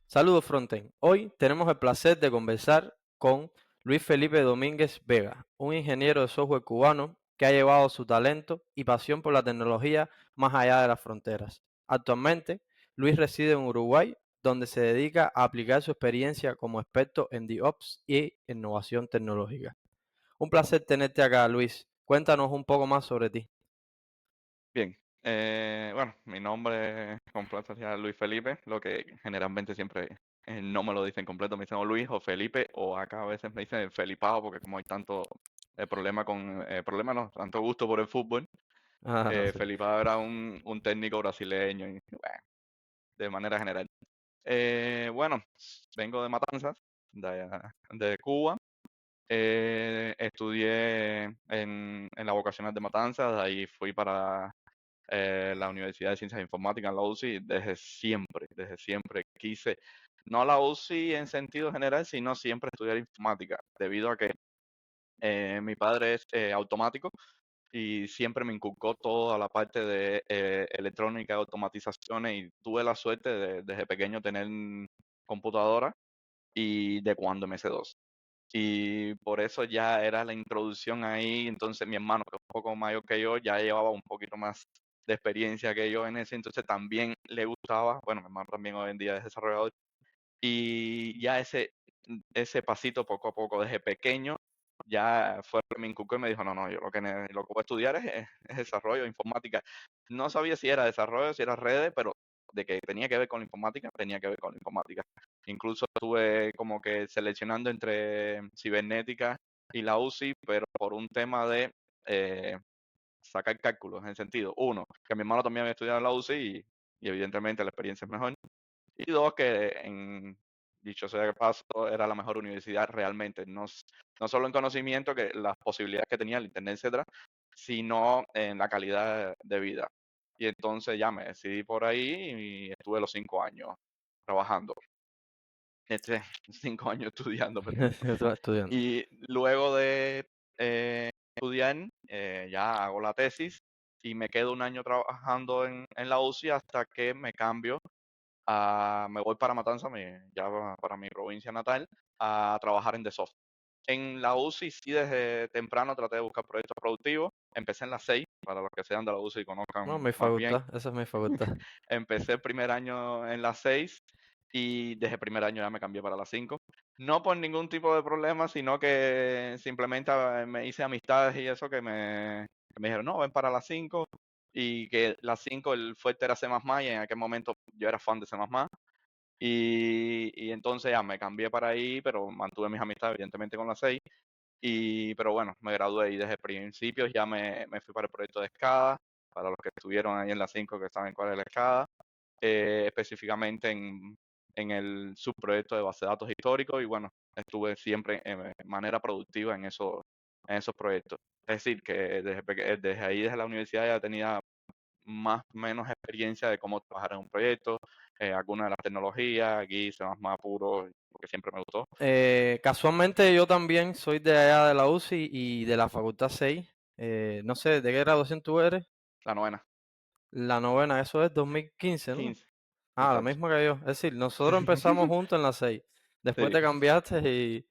Saludos Fronten. Hoy tenemos el placer de conversar con Luis Felipe Domínguez Vega, un ingeniero de software cubano que ha llevado su talento y pasión por la tecnología más allá de las fronteras. Actualmente, Luis reside en Uruguay, donde se dedica a aplicar su experiencia como experto en DevOps y innovación tecnológica. Un placer tenerte acá, Luis. Cuéntanos un poco más sobre ti. Bien, bueno, mi nombre completo es Luis Felipe, lo que generalmente siempre no me lo dicen completo, me dicen o Luis o Felipe, o acá a veces me dicen Felipao, porque como hay tanto problema no, tanto gusto por el fútbol, Ah, sí. Felipao era un técnico brasileño, y bueno, de manera general. Bueno, vengo de Matanzas, de Cuba. Estudié en la vocacional de Matanzas, de ahí fui para la Universidad de Ciencias Informáticas en la UCI desde siempre quise, no la UCI en sentido general, sino siempre estudiar informática, debido a que mi padre es automático y siempre me inculcó toda la parte de electrónica, automatizaciones, y tuve la suerte de desde pequeño tener computadora y de cuando MS2. Y por eso ya era la introducción ahí. Entonces mi hermano, que es un poco mayor que yo, ya llevaba un poquito más de experiencia que yo en ese, entonces también le gustaba. Bueno, mi hermano también hoy en día es desarrollador, y ya ese pasito poco a poco desde pequeño ya fue lo que me inculcó y me dijo, no, no, yo lo que voy a estudiar es desarrollo, informática. No sabía si era desarrollo, si era redes, pero de que tenía que ver con la informática, tenía que ver con la informática. Incluso estuve como que seleccionando entre cibernética y la UCI, pero por un tema de eh, sacar cálculos, en el sentido, uno, que mi hermano también había estudiado en la UCI y evidentemente la experiencia es mejor. Y dos, que dicho sea de paso, era la mejor universidad realmente, no solo en conocimiento, que las posibilidades que tenía el internet, etcétera, sino en la calidad de vida. Y entonces ya me decidí por ahí y estuve los 5 años trabajando, 5 años estudiando, perdón. Estaba estudiando. Y luego de estudiar, ya hago la tesis y me quedo un año trabajando en la UCI hasta que me cambio. Me voy para Matanza, para mi provincia natal, a trabajar en The Soft. En la UCI sí, desde temprano traté de buscar proyectos productivos. Empecé en las 6, para los que sean de la UCI y No, conozcan mi más bien. facultad, esa es mi facultad. Empecé el primer año en las 6 y desde el primer año ya me cambié para las 5. No por ningún tipo de problema, sino que simplemente me hice amistades y eso que me dijeron, no, ven para las 5. Y que las 5 el fuerte era C++, y en aquel momento yo era fan de C++. Y entonces ya me cambié para ahí, pero mantuve mis amistades evidentemente con las 6. Pero bueno, me gradué y desde principios ya me fui para el proyecto de escala, para los que estuvieron ahí en las 5 que saben cuál es la escala, específicamente en el subproyecto de base de datos histórico. Y bueno, estuve siempre en manera productiva en esos proyectos. Es decir, que desde ahí, desde la universidad, ya tenía más o menos experiencia de cómo trabajar en un proyecto, algunas de las tecnologías, aquí se más puro, porque siempre me gustó. Casualmente yo también soy de allá de la UCI y de la Facultad 6. No sé, ¿de qué graduación tú eres? La novena, La novena, eso es 2015, ¿no? 15, Ah, la exacto. misma que yo. Es decir, Sí, nosotros empezamos juntos en la 6. Después sí. te cambiaste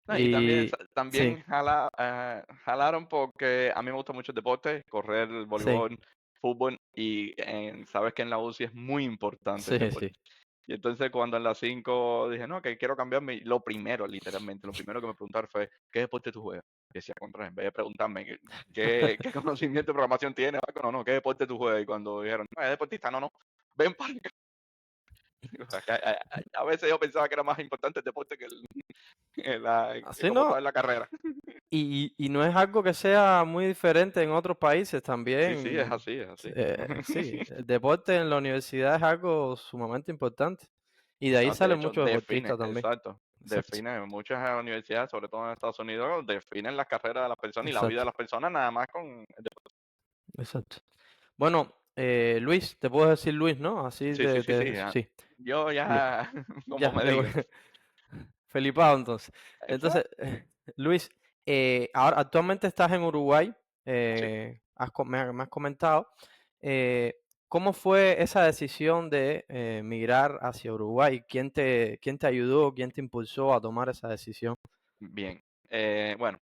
No, y también, y sí, jalaron porque a mí me gusta mucho el deporte, correr, el sí, voleibol, fútbol, y sabes que en la UCI es muy importante el sí, deporte. sí. Y entonces cuando en las 5 dije, no, que quiero cambiarme, y lo primero, literalmente, lo primero que me preguntaron fue, ¿qué deporte tú juegas? Y decía, contra, en vez de preguntarme qué conocimiento de programación tienes, no, no, ¿qué deporte tú juegas? Y cuando dijeron, no, es deportista, no, no, ven para acá. O sea, que a veces yo pensaba que era más importante el deporte que que Así como no. tal la carrera. Y no es algo que sea muy diferente en otros países Sí, sí, es también. así, es así. Sí, el deporte en la universidad es algo sumamente importante. Y de ahí No, de salen hecho, muchos define, deportistas también. exacto, Exacto, define muchas universidades, sobre todo en Estados Unidos, definen las carreras de las personas y la vida de exacto, las personas nada más con el deporte. exacto. Bueno, Luis, te puedo decir Luis, ¿no? Así Sí, sí, sí, sí, sí, yo bien, ya, como ya, me digas. Felipao entonces. Entonces, Exacto. Luis, ahora actualmente estás en Uruguay, Sí, me has comentado. ¿Cómo fue esa decisión de migrar hacia Uruguay? Quién te ayudó, quién te impulsó a tomar esa decisión? Bien, bueno,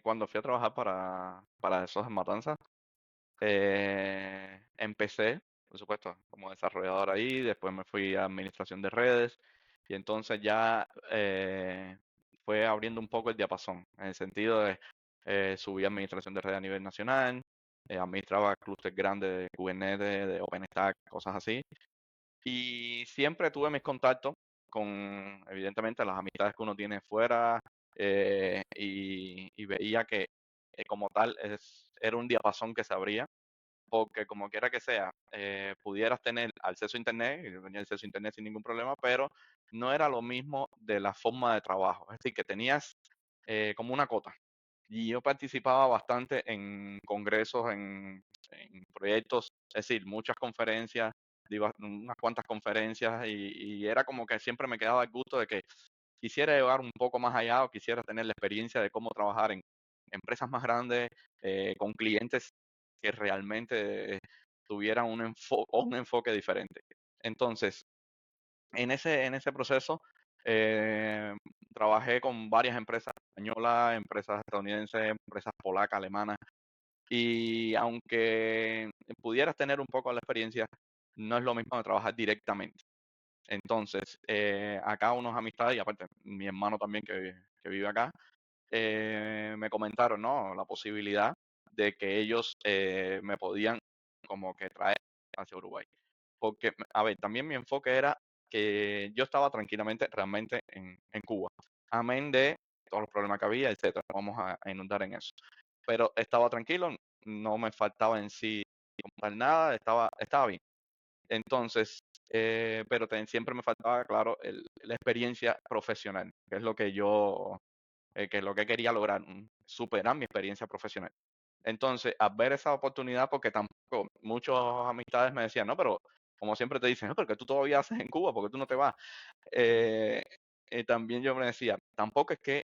cuando fui a trabajar para esos en Matanzas, empecé, por supuesto, como desarrollador ahí, después me fui a administración de redes y entonces ya fue abriendo un poco el diapasón, en el sentido de subí a administración de redes a nivel nacional, administraba clústeres grandes de Kubernetes, de OpenStack, cosas así, y siempre tuve mis contactos con, evidentemente, las amistades que uno tiene fuera, y veía que como tal era un diapasón que se abría, porque como quiera que sea, pudieras tener acceso a Internet, y yo tenía acceso a Internet sin ningún problema, pero no era lo mismo de la forma de trabajo. Es decir, que tenías como una cota. Y yo participaba bastante en congresos, en proyectos, es decir, muchas conferencias, unas cuantas conferencias, y era como que siempre me quedaba el gusto de que quisiera llevar un poco más allá o quisiera tener la experiencia de cómo trabajar en empresas más grandes, con clientes que realmente tuvieran un enfoque diferente. Entonces, en ese proceso, eh, trabajé con varias empresas españolas, empresas estadounidenses, empresas polacas, alemanas, y aunque pudieras tener un poco la experiencia, no es lo mismo de trabajar directamente. Entonces, acá unos amistades, y aparte mi hermano también que vive acá, me comentaron, ¿no? La posibilidad de que ellos me podían como que traer hacia Uruguay. Porque, a ver, también mi enfoque era que yo estaba tranquilamente realmente en Cuba, amén de todos los problemas que había, etcétera. No vamos a inundar en eso. Pero estaba tranquilo, no me faltaba en sí comprar nada, estaba bien. Entonces, pero siempre me faltaba, claro, la experiencia profesional, que es lo que que es lo que quería lograr, superar mi experiencia profesional. Entonces, al ver esa oportunidad, porque tampoco muchas amistades me decían, no, pero como siempre te dicen, no, pero que tú todavía haces en Cuba, porque tú no te vas. Eh, también yo me decía, tampoco es que,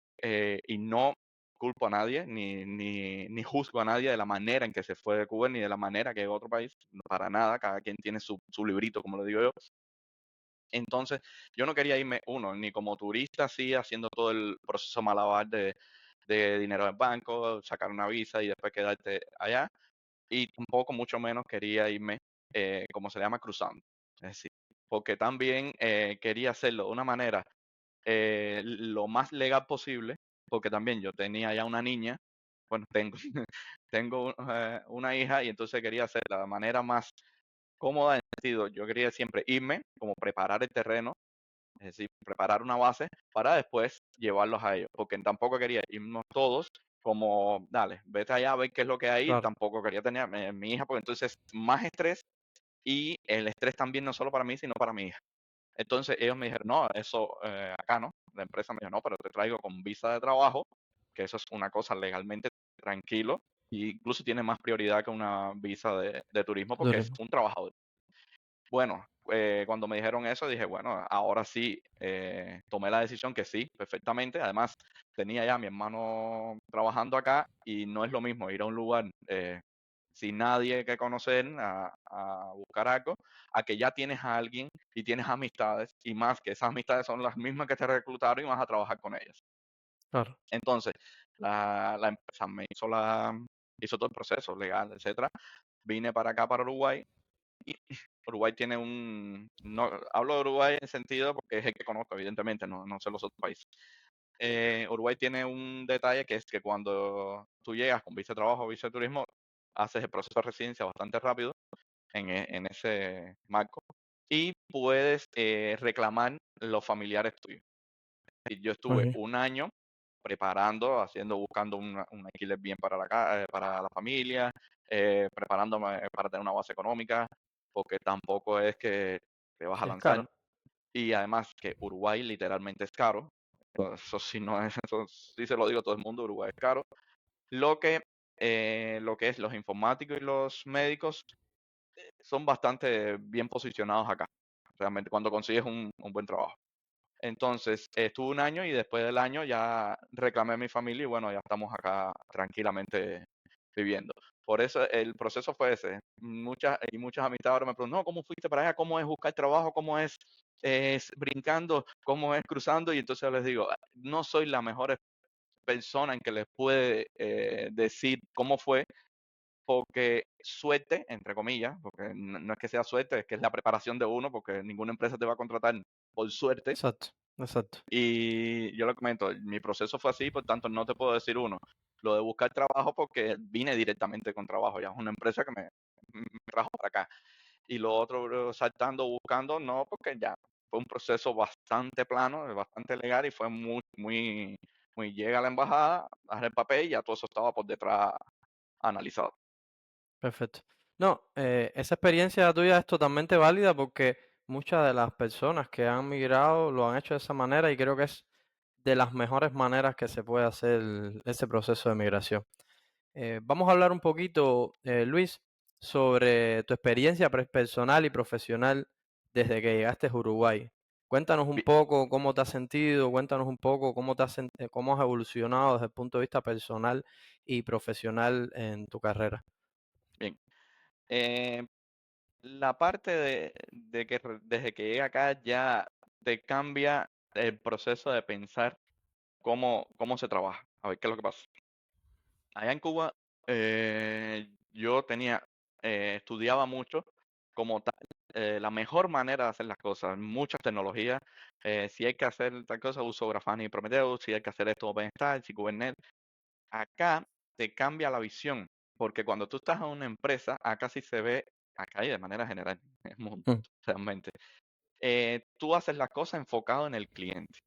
y no culpo a nadie, ni juzgo a nadie de la manera en que se fue de Cuba, ni de la manera que llegó a otro país, no, para nada, cada quien tiene su librito, como lo digo yo. Entonces, yo no quería irme, uno, ni como turista, así, haciendo todo el proceso malabar de dinero del banco, sacar una visa y después quedarte allá, y tampoco, mucho menos, quería irme, como se llama, cruzando. Es decir, porque también quería hacerlo de una manera lo más legal posible, porque también yo tenía ya una niña, bueno, tengo, tengo una hija, y entonces quería hacer la manera más cómoda en el sentido, yo quería siempre irme, como preparar el terreno, es decir, preparar una base para después llevarlos a ellos, porque tampoco quería irnos todos como, dale, vete allá a ver qué es lo que hay, Claro, tampoco quería tener a mi hija, porque entonces más estrés, y el estrés también no solo para mí, sino para mi hija. Entonces ellos me dijeron, no, eso acá no, la empresa me dijo, no, pero te traigo con visa de trabajo, que eso es una cosa legalmente tranquilo, e incluso tiene más prioridad que una visa de turismo porque es turismo. un trabajador. Bueno, cuando me dijeron eso, dije, bueno, ahora sí, tomé la decisión que sí, perfectamente. Además, tenía ya a mi hermano trabajando acá y no es lo mismo ir a un lugar sin nadie que conocer a buscar algo, a que ya tienes a alguien y tienes amistades, y más que esas amistades son las mismas que te reclutaron y vas a trabajar con ellas. Claro, Entonces, la empresa hizo todo el proceso legal, etcétera. Vine para acá, para Uruguay, y Uruguay tiene no, hablo de Uruguay en sentido porque es el que conozco, evidentemente, no sé los otros países. Uruguay tiene un detalle que es que cuando tú llegas con visa de trabajo o visa de turismo, haces el proceso de residencia bastante rápido en ese marco, y puedes reclamar los familiares tuyos. Y yo muy estuve bien. un año buscando un alquiler bien para para la familia, preparándome para tener una base económica, porque tampoco es que te vas a Sí, es lanzar. caro. Y además que Uruguay literalmente es caro. Eso sí no es, eso sí se lo digo a todo el mundo, Uruguay es caro. Lo que es los informáticos y los médicos son bastante bien posicionados acá, realmente, cuando consigues un buen trabajo. Entonces, estuve un año y después del año ya reclamé a mi familia y bueno, ya estamos acá tranquilamente viviendo. Por eso el proceso fue ese. Muchas amistades ahora me preguntan, no, ¿cómo fuiste para allá? ¿Cómo es buscar trabajo? ¿Cómo es brincando? ¿Cómo es cruzando? Y entonces yo les digo, no soy la mejor persona en que les puede decir cómo fue, porque suerte, entre comillas, porque no es que sea suerte, es que es la preparación de uno, porque ninguna empresa te va a contratar por suerte. Exacto, exacto, Y yo lo comento, mi proceso fue así, por tanto no te puedo decir uno. Lo de buscar trabajo porque vine directamente con trabajo, ya es una empresa que me trajo para acá. Y lo otro, saltando, buscando, no, porque ya fue un proceso bastante plano, bastante legal y fue muy llega a la embajada, haz el papel y ya todo eso estaba por detrás analizado. perfecto. No, esa experiencia tuya es totalmente válida porque muchas de las personas que han migrado lo han hecho de esa manera y creo que es de las mejores maneras que se puede hacer ese proceso de migración. Vamos a hablar un poquito, Luis, sobre tu experiencia personal y profesional desde que llegaste a Uruguay. Cuéntanos un Bi- poco cómo te has sentido, cuéntanos un poco cómo has evolucionado desde el punto de vista personal y profesional en tu carrera. Bien. Eh, la parte de que desde que llegué acá ya te cambia el proceso de pensar cómo se trabaja. A ver qué es lo que pasa. Allá en Cuba, yo estudiaba mucho como tal, la mejor manera de hacer las cosas, muchas tecnologías. Si hay que hacer tal cosa, uso Grafana y Prometheus. Si hay que hacer esto, OpenStack, si Kubernetes. Acá te cambia la visión, porque cuando tú estás en una empresa, acá sí se ve, acá y de manera general, en el mundo, Mm, realmente, tú haces las cosas enfocado en el cliente.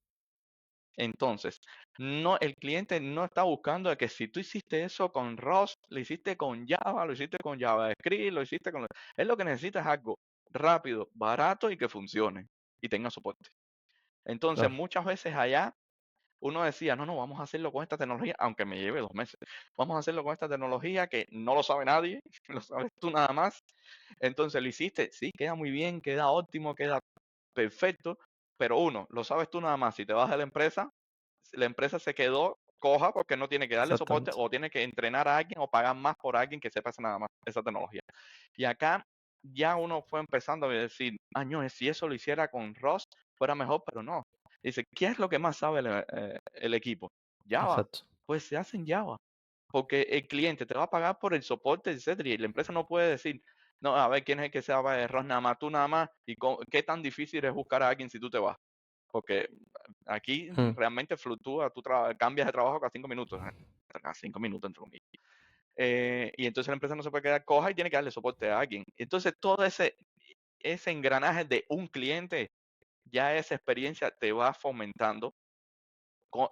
Entonces, no, el cliente no está buscando de que si tú hiciste eso con Rust, lo hiciste con Java, lo hiciste con JavaScript, lo hiciste con... Él lo que necesita es algo rápido, barato y que funcione y tenga soporte. Entonces, claro, muchas veces allá uno decía, no, no, vamos a hacerlo con esta tecnología, aunque me lleve 2 meses. Vamos a hacerlo con esta tecnología que no lo sabe nadie, lo sabes tú nada más. Entonces lo hiciste, sí, queda muy bien, queda óptimo, queda perfecto, pero uno, lo sabes tú nada más. Si te vas de la empresa se quedó coja porque no tiene que darle soporte exactamente, o tiene que entrenar a alguien o pagar más por alguien que sepa nada más esa tecnología. Y acá ya uno fue empezando a decir, año, si eso lo hiciera con Rust, fuera mejor, pero no. Dice, ¿qué es lo que más sabe el equipo? Java. exacto, Pues se hace en Java. Porque el cliente te va a pagar por el soporte, etcétera. Y la empresa no puede decir, no, a ver quién es el que sabe Rust nada más, tú nada más. ¿Y qué tan difícil es buscar a alguien si tú te vas? Porque aquí mm, realmente fluctúa, tú cambias de trabajo cada 5 minutos, cada 5 minutos entre comillas. Y entonces la empresa no se puede quedar coja y tiene que darle soporte a alguien. Entonces todo ese engranaje de un cliente, ya esa experiencia te va fomentando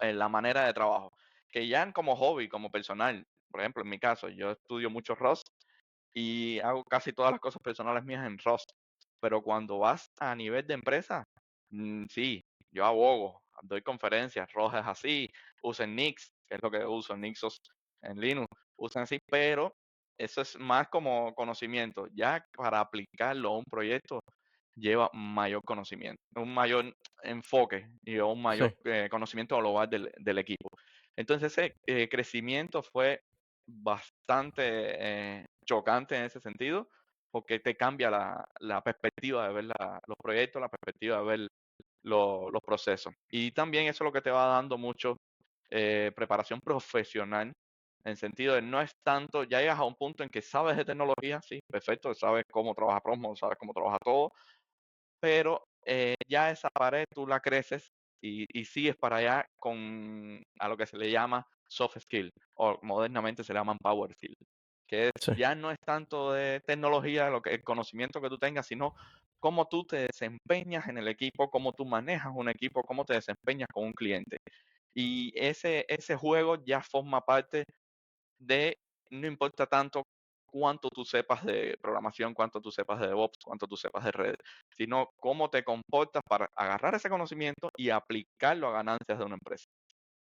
en la manera de trabajo. Que ya como hobby, como personal, por ejemplo, en mi caso, yo estudio mucho Rust y hago casi todas las cosas personales mías en Rust. Pero cuando vas a nivel de empresa, sí, yo abogo, doy conferencias, Rust es así, usen Nix, que es lo que uso, Nixos en Linux, usan así, pero eso es más como conocimiento. Ya para aplicarlo a un proyecto lleva mayor conocimiento, un mayor enfoque y un mayor sí, conocimiento global del equipo. Entonces ese crecimiento fue bastante chocante en ese sentido, porque te cambia la perspectiva de ver los proyectos, la perspectiva de ver los procesos. Y también eso es lo que te va dando mucho preparación profesional, en sentido de no es tanto, ya llegas a un punto en que sabes de tecnología, sí, perfecto, sabes cómo trabaja Promo, sabes cómo trabaja todo, pero ya esa pared tú la creces y sigues para allá con a lo que se le llama soft skill, o modernamente se le llaman power skill, que es sí, ya no es tanto de tecnología, el conocimiento que tú tengas, sino cómo tú te desempeñas en el equipo, cómo tú manejas un equipo, cómo te desempeñas con un cliente. Y ese juego ya forma parte de, no importa tanto cuánto tú sepas de programación, cuánto tú sepas de DevOps, cuánto tú sepas de redes, sino cómo te comportas para agarrar ese conocimiento y aplicarlo a ganancias de una empresa.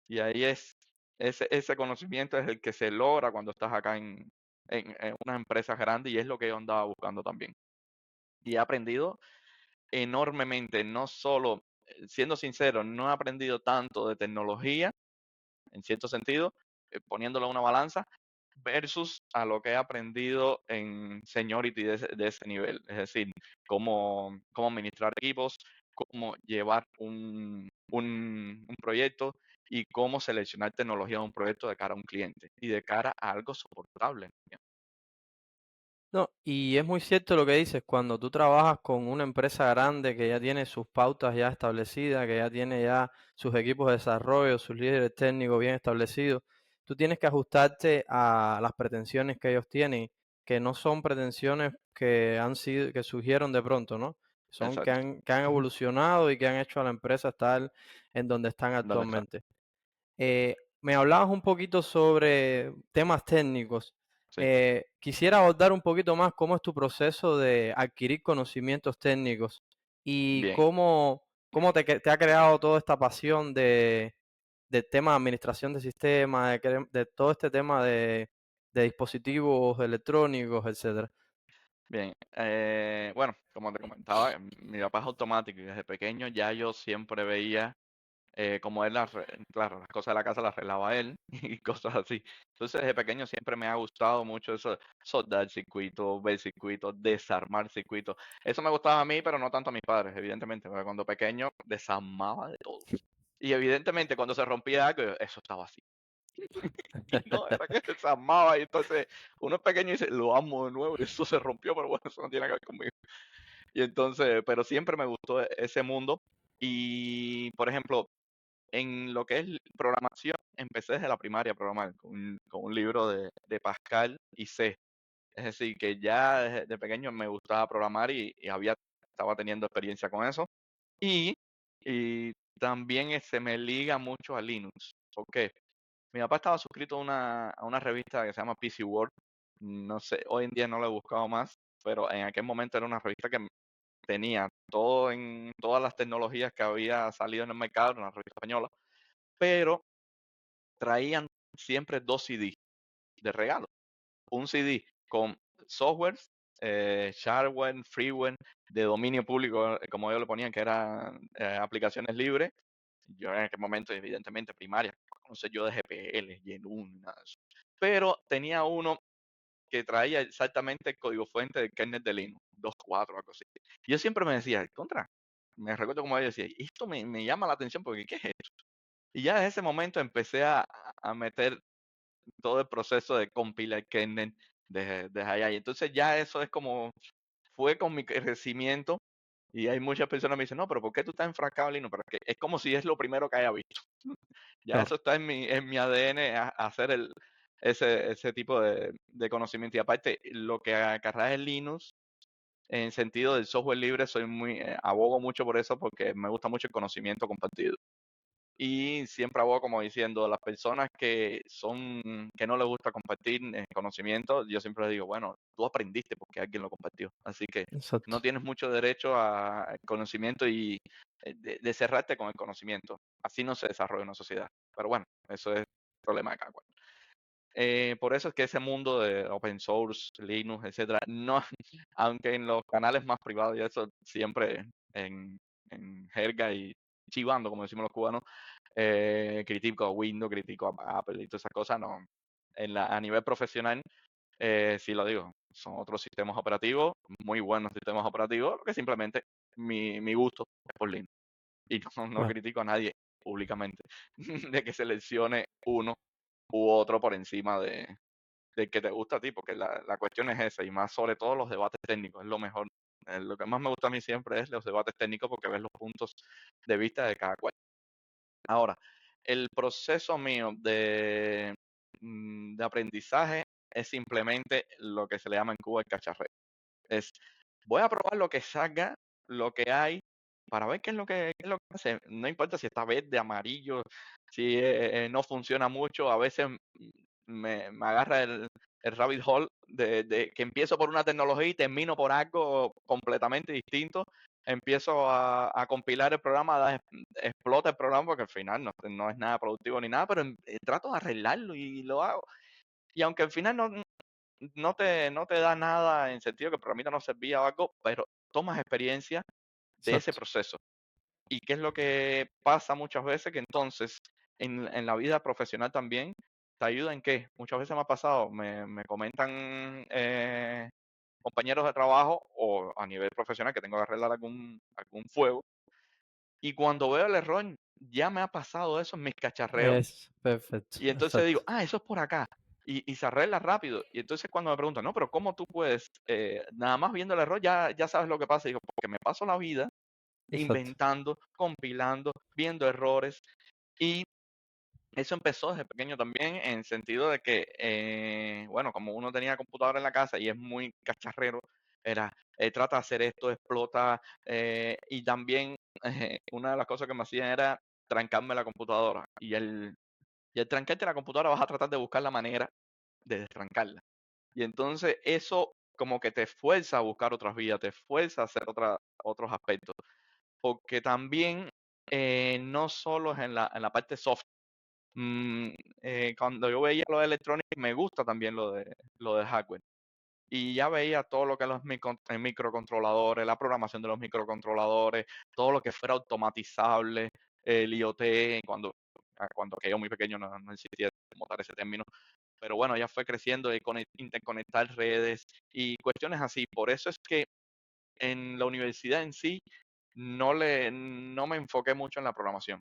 Y ahí ese conocimiento es el que se logra cuando estás acá en unas empresas grandes y es lo que yo andaba buscando también. Y he aprendido enormemente, no solo, siendo sincero, no he aprendido tanto de tecnología, en cierto sentido, poniéndolo en una balanza, versus a lo que he aprendido en seniority de ese nivel. Es decir, cómo administrar equipos, cómo llevar un proyecto y cómo seleccionar tecnología de un proyecto de cara a un cliente y de cara a algo soportable. No, y es muy cierto lo que dices, cuando tú trabajas con una empresa grande que ya tiene sus pautas ya establecidas, que ya tiene ya sus equipos de desarrollo, sus líderes técnicos bien establecidos, tú tienes que ajustarte a las pretensiones que ellos tienen, que no son pretensiones que han sido, que surgieron de pronto, ¿no? Son Exacto. que han evolucionado y que han hecho a la empresa estar en donde están ¿Dónde está? actualmente. Me hablabas un poquito sobre temas técnicos. Sí. Quisiera abordar un poquito más cómo es tu proceso de adquirir conocimientos técnicos y Bien, cómo te ha creado toda esta pasión de tema de administración de sistemas, de todo este tema de dispositivos electrónicos, etcétera. bien. Bueno, como te comentaba, mi papá es automático y desde pequeño ya yo siempre veía como él, claro, las cosas de la casa las arreglaba él y cosas así. Entonces, desde pequeño siempre me ha gustado mucho eso, soldar circuitos, ver circuitos, desarmar circuitos. Eso me gustaba a mí, pero no tanto a mis padres, evidentemente, porque cuando pequeño desarmaba de todo. Y evidentemente cuando se rompía algo, eso estaba así. Y no, era que desarmaba y entonces uno es pequeño y dice, lo amo de nuevo y eso se rompió, pero bueno, eso no tiene que ver conmigo. Y entonces, pero siempre me gustó ese mundo. Y, por ejemplo, en lo que es programación, empecé desde la primaria a programar con un libro de Pascal y C. Es decir, que ya desde de pequeño me gustaba programar y estaba teniendo experiencia con eso. Y, y también se me liga mucho a Linux. ¿Por qué? Mi papá estaba suscrito a una revista que se llama PC World. No sé, hoy en día no lo he buscado más, pero en aquel momento era una revista que tenía todas las tecnologías que había salido en el mercado, era una revista española, pero traían siempre 2 CD de regalo. Un CD con softwares, shareware, freeware, de dominio público, como ellos lo ponían, que eran aplicaciones libres. Yo en aquel momento, evidentemente, primaria, no sé yo de GPL, GNU, nada de eso. Pero tenía uno que traía exactamente el código fuente del kernel de Linux, 2.4 algo así. Y yo siempre me decía, contra, me recuerdo como yo decía, esto me llama la atención porque ¿qué es esto? Y ya desde ese momento empecé a meter todo el proceso de compilar kernel desde allá. Y entonces ya eso es como, fue con mi crecimiento. Y hay muchas personas que me dicen, no, pero ¿por qué tú estás enfrascado en Linux? Pero es como si es lo primero que haya visto. Ya Claro, eso está en mi ADN, a hacer ese tipo de conocimiento. Y aparte, lo que acarrea el Linux, en sentido del software libre, abogo mucho por eso porque me gusta mucho el conocimiento compartido. Y siempre abogo como diciendo, las personas que no les gusta compartir conocimiento, yo siempre les digo, bueno, tú aprendiste porque alguien lo compartió. Así que no exacto, tienes mucho derecho al conocimiento y de cerrarte con el conocimiento. Así no se desarrolla una sociedad. Pero bueno, eso es problema de cada cual. Por eso es que ese mundo de open source, Linux, etcétera, no, aunque en los canales más privados y eso siempre en jerga y chivando, como decimos los cubanos, critico a Windows, critico a Apple y todas esas cosas, no. A nivel profesional, sí lo digo, son otros sistemas operativos, muy buenos sistemas operativos, que simplemente mi gusto es por Linux. Y no claro, critico a nadie públicamente de que seleccione uno u otro por encima del que te gusta a ti, porque la cuestión es esa, y más sobre todo los debates técnicos, es lo mejor. Lo que más me gusta a mí siempre es los debates técnicos porque ves los puntos de vista de cada cual. Ahora, el proceso mío de aprendizaje es simplemente lo que se le llama en Cuba el cacharreo. Es, voy a probar lo que salga, lo que hay, para ver qué es lo que hace. No importa si está verde, amarillo, si no funciona mucho, a veces me agarra el rabbit hole de que empiezo por una tecnología y termino por algo completamente distinto. Empiezo a compilar el programa, explota el programa porque al final no es nada productivo ni nada, pero trato de arreglarlo y lo hago. Y aunque al final no te da nada en sentido que el programita no servía o algo, pero tomas experiencia de ese exacto. proceso. ¿Y qué es lo que pasa muchas veces? Que entonces en la vida profesional también ¿Te ayuda en qué? Muchas veces me ha pasado, me comentan compañeros de trabajo o a nivel profesional que tengo que arreglar algún fuego, y cuando veo el error, ya me ha pasado eso en mis cacharreos, Es perfecto, y entonces digo, exacto. eso es por acá, y se arregla rápido. Y entonces cuando me preguntan, no, pero ¿cómo tú puedes, nada más viendo el error, ya sabes lo que pasa? Y digo, porque me paso la vida Exacto. inventando, compilando, viendo errores, y eso empezó desde pequeño también, en sentido de que, bueno, como uno tenía computadora en la casa y es muy cacharrero, era, trata de hacer esto, explota, y también una de las cosas que me hacían era trancarme la computadora. Y el trancarte la computadora vas a tratar de buscar la manera de destrancarla. Y entonces eso como que te fuerza a buscar otras vías, te fuerza a hacer otros aspectos. Porque también no solo es en la parte soft. Mm, Cuando yo veía lo de electrónica, me gusta también lo de hardware. Y ya veía todo lo que los microcontroladores, la programación de los microcontroladores, todo lo que fuera automatizable, el IoT, cuando que yo muy pequeño no existía como tal ese término. Pero bueno, ya fue creciendo y interconectar redes y cuestiones así. Por eso es que en la universidad en sí no me enfoqué mucho en la programación.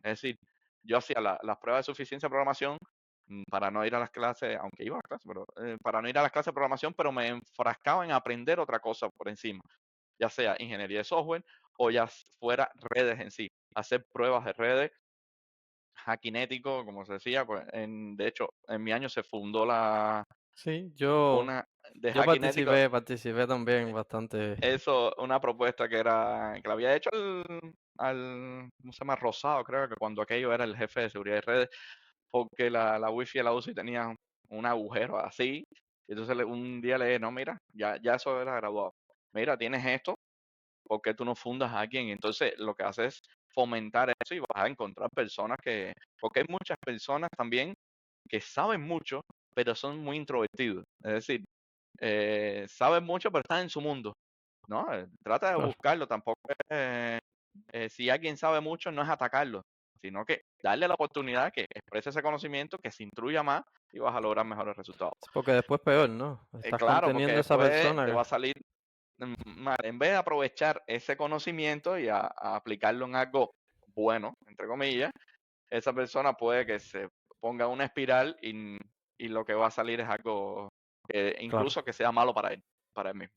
Es decir, yo hacía las pruebas de suficiencia de programación para no ir a las clases, aunque iba a las clases, pero para no ir a las clases de programación, pero me enfrascaba en aprender otra cosa por encima, ya sea ingeniería de software o ya fuera redes en sí, hacer pruebas de redes, hackinético, como se decía, pues de hecho, en mi año se fundó Sí, yo, una de yo hackinético. participé también bastante. Eso, una propuesta que le había hecho ¿cómo se llama? Rosado, creo que cuando aquello era el jefe de seguridad de redes, porque la Wi-Fi de la UCI tenía un agujero así. Y entonces un día le dije, no, mira, ya eso era graduado. Mira, tienes esto, ¿por qué tú no fundas a alguien? Y entonces lo que hace es fomentar eso y vas a encontrar personas porque hay muchas personas también que saben mucho, pero son muy introvertidos. Es decir, saben mucho, pero están en su mundo. ¿No? Trata de Claro. buscarlo, tampoco es, si alguien sabe mucho, no es atacarlo, sino que darle la oportunidad que exprese ese conocimiento, que se instruya más y vas a lograr mejores resultados. Sí, porque después peor, ¿no? Estás Claro, porque conteniendo a esa después persona te que, va a salir mal. En vez de aprovechar ese conocimiento y a aplicarlo en algo bueno, entre comillas, esa persona puede que se ponga una espiral y lo que va a salir es algo que claro, incluso que sea malo para él mismo.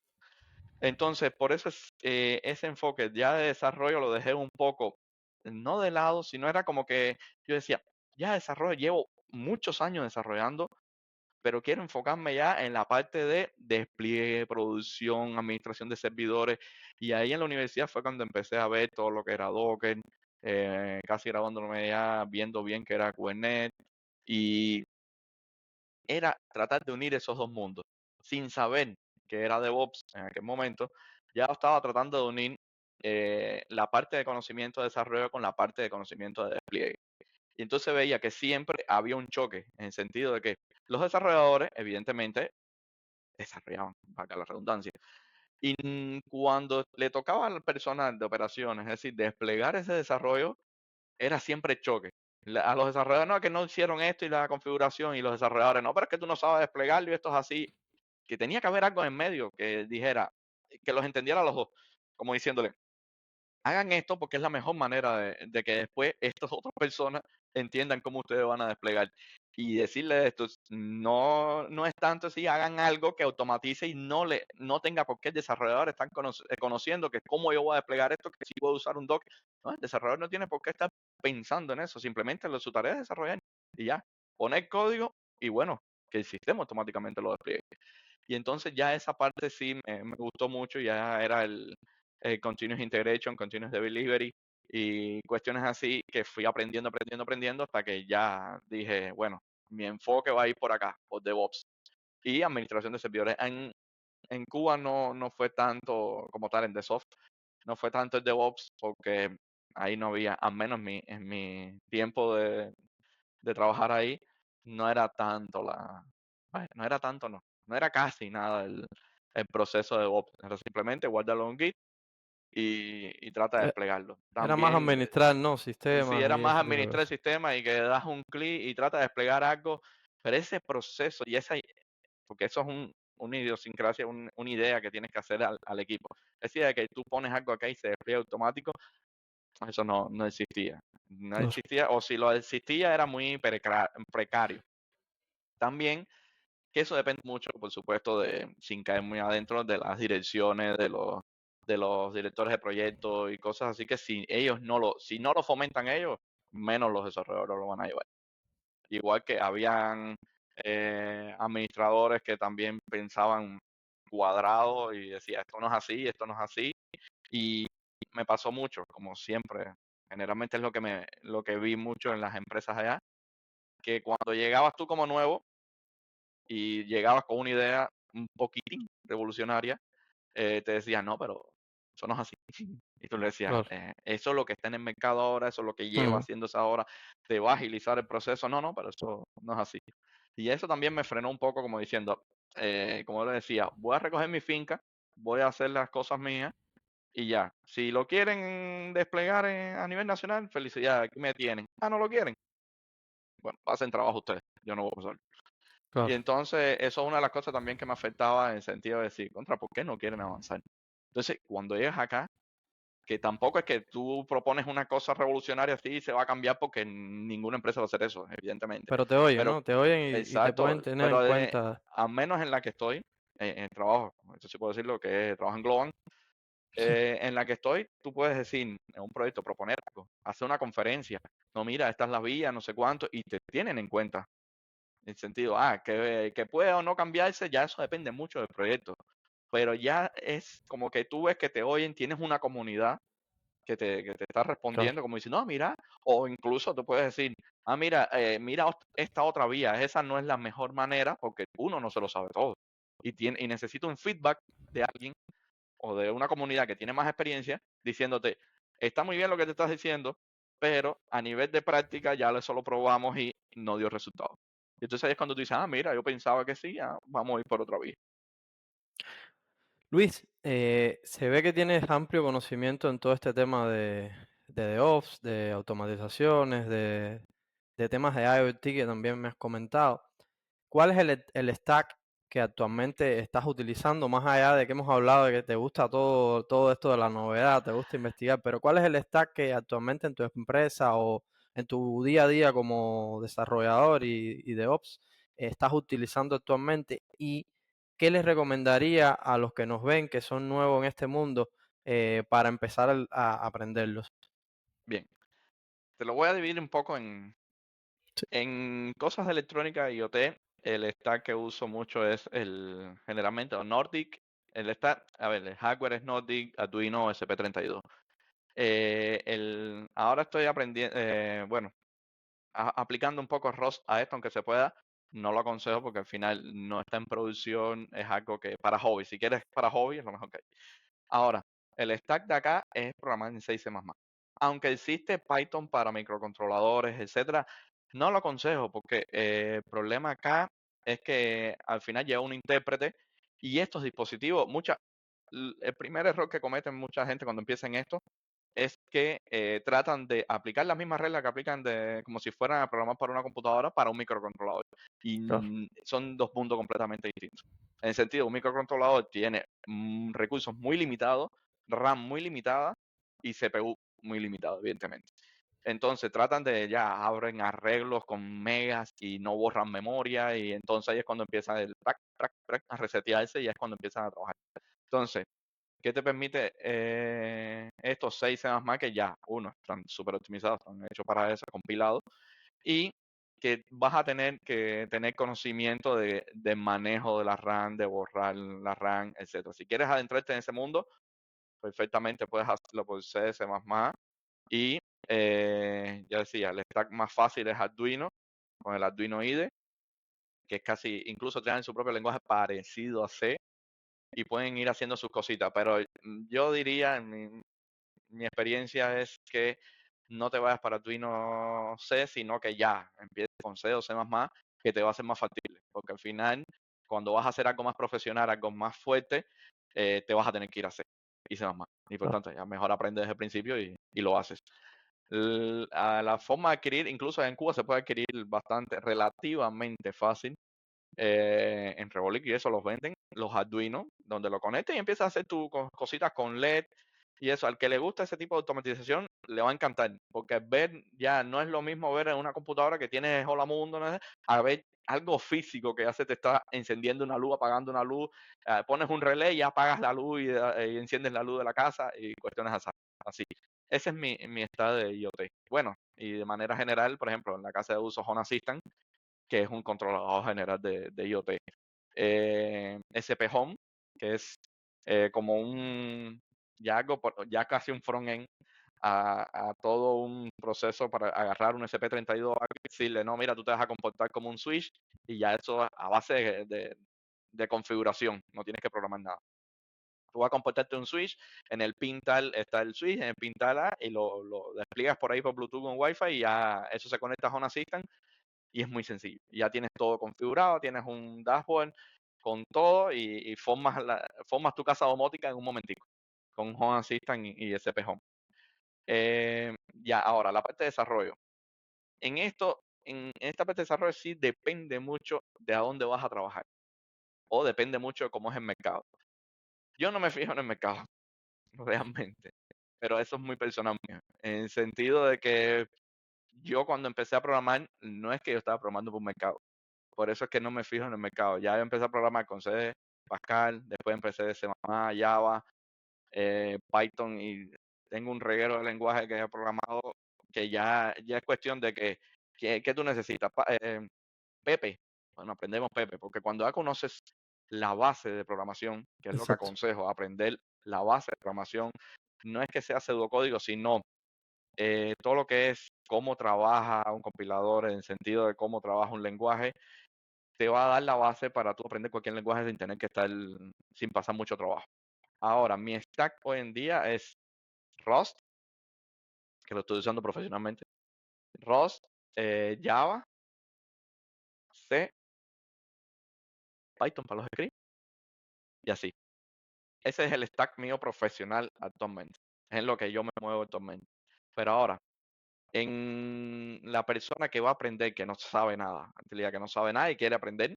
Entonces, por eso ese enfoque ya de desarrollo lo dejé un poco, no de lado, sino era como que yo decía, ya desarrollo, llevo muchos años desarrollando, pero quiero enfocarme ya en la parte de despliegue, producción, administración de servidores. Y ahí en la universidad fue cuando empecé a ver todo lo que era Docker, casi grabándome ya, viendo bien que era Kubernetes. Y era tratar de unir esos dos mundos, sin saber que era DevOps en aquel momento, ya estaba tratando de unir la parte de conocimiento de desarrollo con la parte de conocimiento de despliegue. Y entonces veía que siempre había un choque, en el sentido de que los desarrolladores, evidentemente, desarrollaban, valga la redundancia, y cuando le tocaba al personal de operaciones, es decir, desplegar ese desarrollo, era siempre choque. A los desarrolladores, no, que no hicieron esto y la configuración, y los desarrolladores, no, pero es que tú no sabes desplegarlo y esto es así. Que tenía que haber algo en medio que dijera, que los entendiera a los dos, como diciéndole, hagan esto porque es la mejor manera de que después estas otras personas entiendan cómo ustedes van a desplegar. Y decirle esto, no es tanto si hagan algo que automatice y no tenga por qué el desarrollador estar conociendo que cómo yo voy a desplegar esto, que si puedo usar un Docker. No, el desarrollador no tiene por qué estar pensando en eso, simplemente su tarea es desarrollar y ya, poner código y bueno, que el sistema automáticamente lo despliegue. Y entonces ya esa parte sí me gustó mucho, ya era el Continuous Integration, Continuous Delivery y cuestiones así que fui aprendiendo, aprendiendo, aprendiendo hasta que ya dije, bueno, mi enfoque va a ir por acá, por DevOps y administración de servidores. En Cuba no fue tanto como tal en DevSoft, no fue tanto el DevOps porque ahí no había, al menos en mi tiempo de trabajar ahí, no era tanto no era tanto, no era casi nada el proceso de DevOps, era simplemente guárdalo en Git y trata de E- desplegarlo. Era más También, administrar, ¿no? sí, Sistemas era y más ese tipo de administrar el cosas. sistema y que das un clic y trata de desplegar algo, pero ese proceso y porque eso es una idiosincrasia, una idea que tienes que hacer al equipo. Es decir, de que tú pones algo acá y se despliega automático, eso no existía. No Claro. existía, o si lo existía era muy precario. También que eso depende mucho, por supuesto, sin caer muy adentro, de las direcciones, de los directores de proyectos y cosas así que si no lo fomentan ellos, menos los desarrolladores lo van a llevar. Igual que habían administradores que también pensaban cuadrado y decía, esto no es así, esto no es así. Y me pasó mucho, como siempre. Generalmente es lo que vi mucho en las empresas allá, que cuando llegabas tú como nuevo y llegabas con una idea un poquitín revolucionaria, te decían, no, pero eso no es así. Y tú le decías, Claro. eso es lo que está en el mercado ahora, eso es lo que lleva Mm, haciéndose ahora, te va a agilizar el proceso. No, no, pero eso no es así. Y eso también me frenó un poco como diciendo, como le decía, voy a recoger mi finca, voy a hacer las cosas mías y ya. Si lo quieren desplegar a nivel nacional, felicidades, aquí me tienen. Ah, no lo quieren. Bueno, pasen trabajo ustedes, yo no voy a pasar. Y claro. entonces eso es una de las cosas también que me afectaba en el sentido de decir, ¿por qué no quieren avanzar? Entonces, cuando llegas acá, que tampoco es que tú propones una cosa revolucionaria así y se va a cambiar porque ninguna empresa va a hacer eso, evidentemente. Pero te oyen, Pero, ¿no? Te oyen y te exacto, pueden tener en pero cuenta. al menos en la que estoy, en el trabajo, esto sí puedo decirlo, que trabajo en Globan, Sí, en la que estoy, tú puedes decir en un proyecto, proponer algo, hacer una conferencia, no, mira, esta es la vía, no sé cuánto, y te tienen en cuenta. En sentido, que puede o no cambiarse, ya eso depende mucho del proyecto. Pero ya es como que tú ves que te oyen, tienes una comunidad que te está claro. respondiendo, como diciendo, no, mira, o incluso tú puedes decir, mira, mira esta otra vía, esa no es la mejor manera porque uno no se lo sabe todo. Y necesita un feedback de alguien o de una comunidad que tiene más experiencia diciéndote, está muy bien lo que te estás diciendo, pero a nivel de práctica ya eso lo probamos y no dio resultado. Y entonces ahí es cuando tú dices, mira, yo pensaba que sí, vamos a ir por otra vía. Luis, se ve que tienes amplio conocimiento en todo este tema de DevOps, de automatizaciones, de temas de IoT que también me has comentado. ¿Cuál es el stack que actualmente estás utilizando, más allá de que hemos hablado de que te gusta todo esto de la novedad, te gusta investigar, pero cuál es el stack que actualmente en tu empresa o en tu día a día como desarrollador y DevOps estás utilizando actualmente? ¿Y qué les recomendaría a los que nos ven, que son nuevos en este mundo, para empezar a aprenderlos? Bien, te lo voy a dividir un poco en, Sí, en cosas de electrónica y IoT. El stack que uso mucho es generalmente o Nordic. El hardware es Nordic, Arduino SP32. Ahora estoy aprendiendo, bueno, aplicando un poco ROS a esto, aunque se pueda, no lo aconsejo porque al final no está en producción, es algo que para hobby, si quieres para hobby es lo mejor que hay. Ahora, el stack de acá es programar en 6C++. Aunque existe Python para microcontroladores, etcétera, no lo aconsejo porque el problema acá es que al final lleva un intérprete y estos dispositivos, el primer error que cometen mucha gente cuando empieza en esto es que tratan de aplicar las mismas reglas que aplican como si fueran a programar para una computadora para un microcontrolador. Y claro, son dos puntos completamente distintos. En el sentido, un microcontrolador tiene recursos muy limitados, RAM muy limitada y CPU muy limitado, evidentemente. Entonces tratan ya abren arreglos con megas y no borran memoria y entonces ahí es cuando empieza el a resetearse y es cuando empiezan a trabajar. Entonces, ¿qué te permite estos 6 más que ya, uno, están súper optimizados, están hechos para eso, compilados, y que vas a tener que tener conocimiento de manejo de la RAM, de borrar la RAM, etcétera. Si quieres adentrarte en ese mundo, perfectamente puedes hacerlo por C, C++, y ya decía, el stack más fácil es Arduino, con el Arduino IDE, que es casi, incluso tienen su propio lenguaje parecido a C, y pueden ir haciendo sus cositas, pero yo diría, mi experiencia es que no te vayas para Arduino C, sino que ya empieces con C o C++, que te va a ser más factible, porque al final, cuando vas a hacer algo más profesional, algo más fuerte, te vas a tener que ir a C. y C++. Y por tanto, ya mejor aprendes desde el principio y lo haces. A la forma de adquirir, incluso en Cuba se puede adquirir bastante, relativamente fácil. En Revolut y eso los venden, los Arduino, donde lo conectes y empiezas a hacer tus cositas con LED y eso. Al que le gusta ese tipo de automatización, le va a encantar, porque ver ya no es lo mismo ver en una computadora que tiene Hola Mundo, ¿no? A ver algo físico que ya se te está encendiendo una luz, apagando una luz, pones un relé y apagas la luz y enciendes la luz de la casa y cuestiones así. Ese es mi estado de IoT. Bueno, y de manera general, por ejemplo, en la casa de uso Home Assistant, que es un controlador general de IoT. SP Home, que es como ya casi un front-end a todo un proceso para agarrar un SP32 y decirle, no, mira, tú te vas a comportar como un switch y ya eso a base de configuración, no tienes que programar nada. Tú vas a comportarte un switch, en el pin tal está el switch, en el pin tal A, y lo despliegas por ahí por Bluetooth con Wi-Fi y ya eso se conecta a Home Assistant y es muy sencillo. Ya tienes todo configurado, tienes un dashboard con todo y formas tu casa domótica en un momentico con Home Assistant y SP Home. Ya, ahora, la parte de desarrollo. En esta parte de desarrollo sí depende mucho de a dónde vas a trabajar o depende mucho de cómo es el mercado. Yo no me fijo en el mercado, realmente, pero eso es muy personal mío, en el sentido de que yo cuando empecé a programar, no es que yo estaba programando por un mercado. Por eso es que no me fijo en el mercado. Ya empecé a programar con C, Pascal, después empecé de C++, Java, Python y tengo un reguero de lenguaje que he programado que ya es cuestión de que tú necesitas. Pepe, bueno, aprendemos Pepe, porque cuando ya conoces la base de programación, que es lo que Exacto. aconsejo, aprender la base de programación, no es que sea pseudocódigo, sino todo lo que es cómo trabaja un compilador en el sentido de cómo trabaja un lenguaje, te va a dar la base para tú aprender cualquier lenguaje sin tener que estar sin pasar mucho trabajo. Ahora, mi stack hoy en día es Rust, que lo estoy usando profesionalmente. Rust, Java, C, Python para los scripts y así. Ese es el stack mío profesional actualmente. Es en lo que yo me muevo actualmente. Pero ahora, en la persona que va a aprender, que no sabe nada, en realidad que no sabe nada y quiere aprender,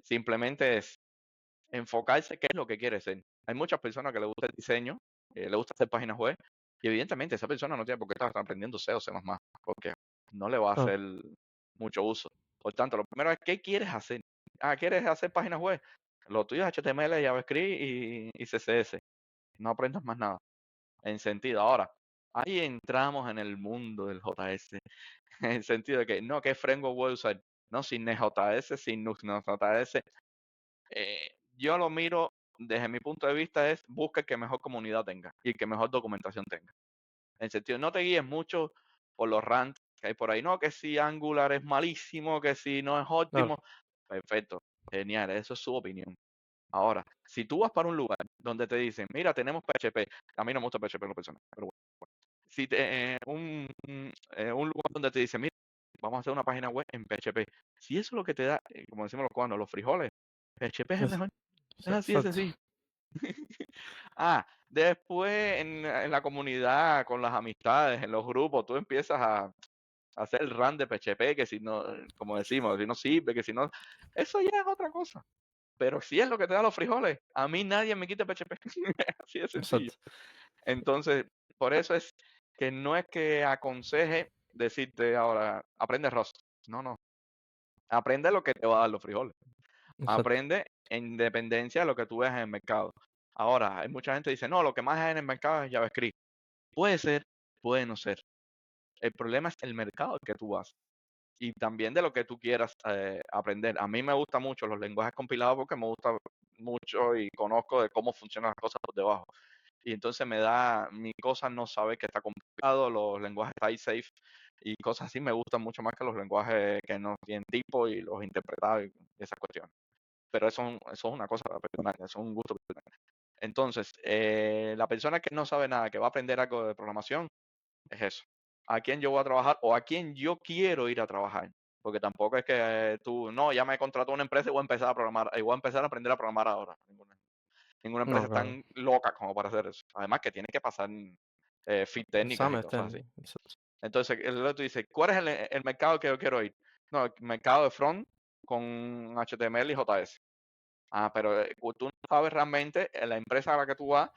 simplemente es enfocarse qué es lo que quiere ser. Hay muchas personas que le gusta el diseño, le gusta hacer páginas web, y evidentemente esa persona no tiene por qué estar aprendiendo SEO, C++, porque no le va a Claro. hacer mucho uso. Por tanto, lo primero es, ¿qué quieres hacer? Ah, ¿quieres hacer páginas web? Lo tuyo es HTML, JavaScript y CSS. No aprendas más nada, en sentido. Ahora, ahí entramos en el mundo del JS, en el sentido de que, no, ¿qué framework voy a usar? No, sin Nextjs, sin Nux.js, yo lo miro desde mi punto de vista es busca el que mejor comunidad tenga y que mejor documentación tenga. En sentido, no te guíes mucho por los rants que hay por ahí. No, que si Angular es malísimo, que si no es Claro. óptimo. Perfecto, genial, eso es su opinión. Ahora, si tú vas para un lugar donde te dicen, mira, tenemos PHP, a mí no me gusta PHP en lo personal, pero bueno. Si un lugar donde te dicen, mira, vamos a hacer una página web en PHP. Si eso es lo que te da, como decimos los cubanos, los frijoles, PHP es el Es- mejor. Es así de Exacto. sencillo. Después en la comunidad, con las amistades, en los grupos, tú empiezas a hacer el run de PHP, que si no, como decimos, si no sirve, que si no, eso ya es otra cosa. Pero si es lo que te da los frijoles, a mí nadie me quita PHP. Así de sencillo. Exacto. Entonces, por eso es que no es que aconseje decirte ahora, aprende Rust. No, no. Aprende lo que te va a dar los frijoles. Exacto. Aprende en dependencia de lo que tú veas en el mercado. Ahora, hay mucha gente que dice, no, lo que más hay en el mercado es JavaScript. Puede ser, puede no ser. El problema es el mercado al que tú vas y también de lo que tú quieras aprender. A mí me gustan mucho los lenguajes compilados porque me gusta mucho y conozco de cómo funcionan las cosas por debajo. Y entonces mi cosa no saber que está complicado, los lenguajes type safe y cosas así me gustan mucho más que los lenguajes que no tienen tipo y los interpretados y esas cuestiones. Pero eso es una cosa personal, eso es un gusto personal. Entonces, la persona que no sabe nada, que va a aprender algo de programación, es eso. ¿A quién yo voy a trabajar o a quién yo quiero ir a trabajar? Porque tampoco es que tú, no, ya me contrató una empresa y voy a empezar a programar, y voy a empezar a aprender a programar ahora. Ninguna No, empresa es claro. tan loca como para hacer eso. Además que tiene que pasar fit técnicas y Exámenes cosas así. técnicos. Exacto. Entonces, el otro dice, ¿cuál es el mercado que yo quiero ir? No, el mercado de front con HTML y JS. Ah, pero tú no sabes realmente la empresa a la que tú vas,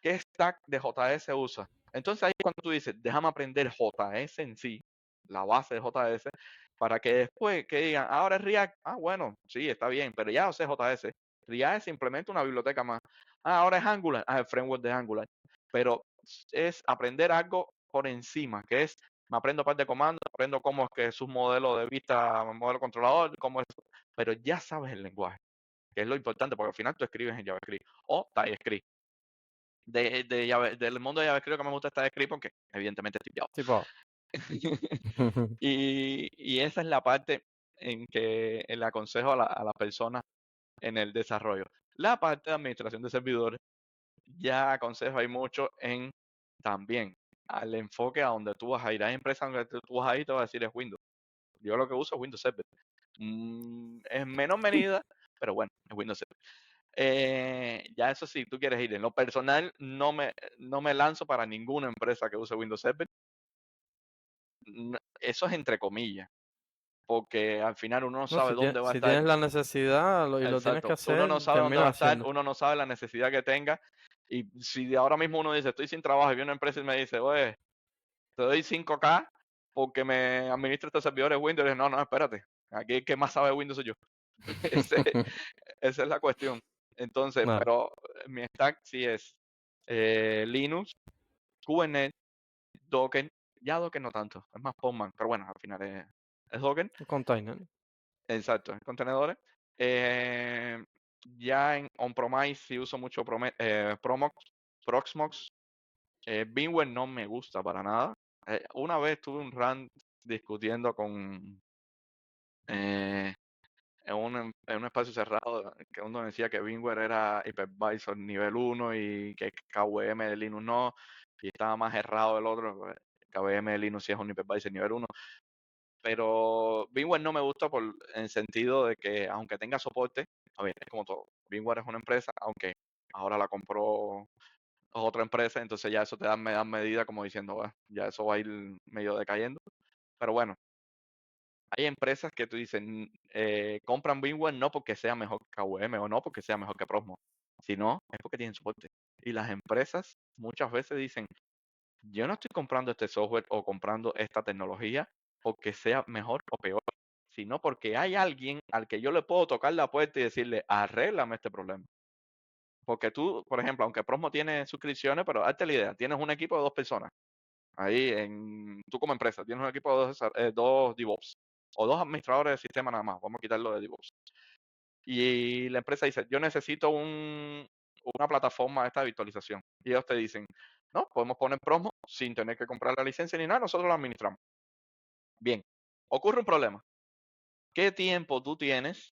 qué stack de JS usa. Entonces ahí cuando tú dices, déjame aprender JS en sí, la base de JS, para que después que digan, ahora es React, ah, bueno, sí, está bien, pero ya sé JS. React es simplemente una biblioteca más. Ah, ahora es Angular, ah, el framework de Angular. Pero es aprender algo por encima, que es, me aprendo parte de comandos, aprendo cómo es que es un modelo de vista, modelo controlador, cómo es, pero ya sabes el lenguaje, que es lo importante, porque al final tú escribes en JavaScript o TypeScript. Del mundo de JavaScript lo que me gusta es TypeScript porque evidentemente estoy Java. Tipo. Y esa es la parte en que le aconsejo a las personas en el desarrollo. La parte de administración de servidores, ya aconsejo hay mucho en también al enfoque a donde tú vas a ir. Hay empresas donde tú vas a ir y te vas a decir es Windows. Yo lo que uso es Windows Server. En menor medida, pero bueno, es Windows Server. Ya eso sí, tú quieres ir. En lo personal, no me lanzo para ninguna empresa que use Windows Server. Eso es entre comillas, porque al final uno no No, sabe dónde va a si estar. tienes la necesidad y lo tienes que Exacto. Uno no hacer, sabe dónde va terminas a estar, haciendo. uno no sabe la necesidad que tenga. Y si de ahora mismo uno dice, estoy sin trabajo, y viene una empresa y me dice, oye, te doy 5K porque me administra estos servidores Windows, y no, no, espérate. Aquí el que más sabe de Windows soy yo. Ese- esa es la cuestión. Entonces, Vale, pero mi stack sí es Linux, Kubernetes, Docker. Ya Docker no tanto, es más Postman, pero bueno, al final es Docker. un container. Exacto, en contenedores. Eh, ya en on-premise sí uso mucho Proxmox. VMware no me gusta para nada. Una vez tuve un rant discutiendo eh, en un espacio cerrado que uno decía que VMware era Hypervisor nivel 1 y que KVM de Linux no, y estaba más errado el otro. Pues, KVM de Linux sí es un Hypervisor nivel 1. Pero VMware no me gusta en el sentido de que aunque tenga soporte, a ver, es como todo. VMware es una empresa, aunque ahora la compró otra empresa, entonces ya eso me da medida como diciendo, "Bueno, ya eso va a ir medio decayendo". Pero bueno, hay empresas que tú dices, compran VMware no porque sea mejor que KVM o no porque sea mejor que Proxmox, sino es porque tienen soporte. Y las empresas muchas veces dicen, yo no estoy comprando este software o comprando esta tecnología porque sea mejor o peor, sino porque hay alguien al que yo le puedo tocar la puerta y decirle, arréglame este problema. Porque tú, por ejemplo, aunque Prosmo tiene suscripciones, pero hazte la idea, tienes un equipo de 2 personas. Tú como empresa, tienes un equipo de dos DevOps o 2 administradores de sistema nada más. Vamos a quitarlo de DevOps. Y la empresa dice, yo necesito una plataforma de esta virtualización. Y ellos te dicen, no, podemos poner Prosmo sin tener que comprar la licencia ni nada, nosotros lo administramos. Bien, ocurre un problema. ¿Qué tiempo tú tienes?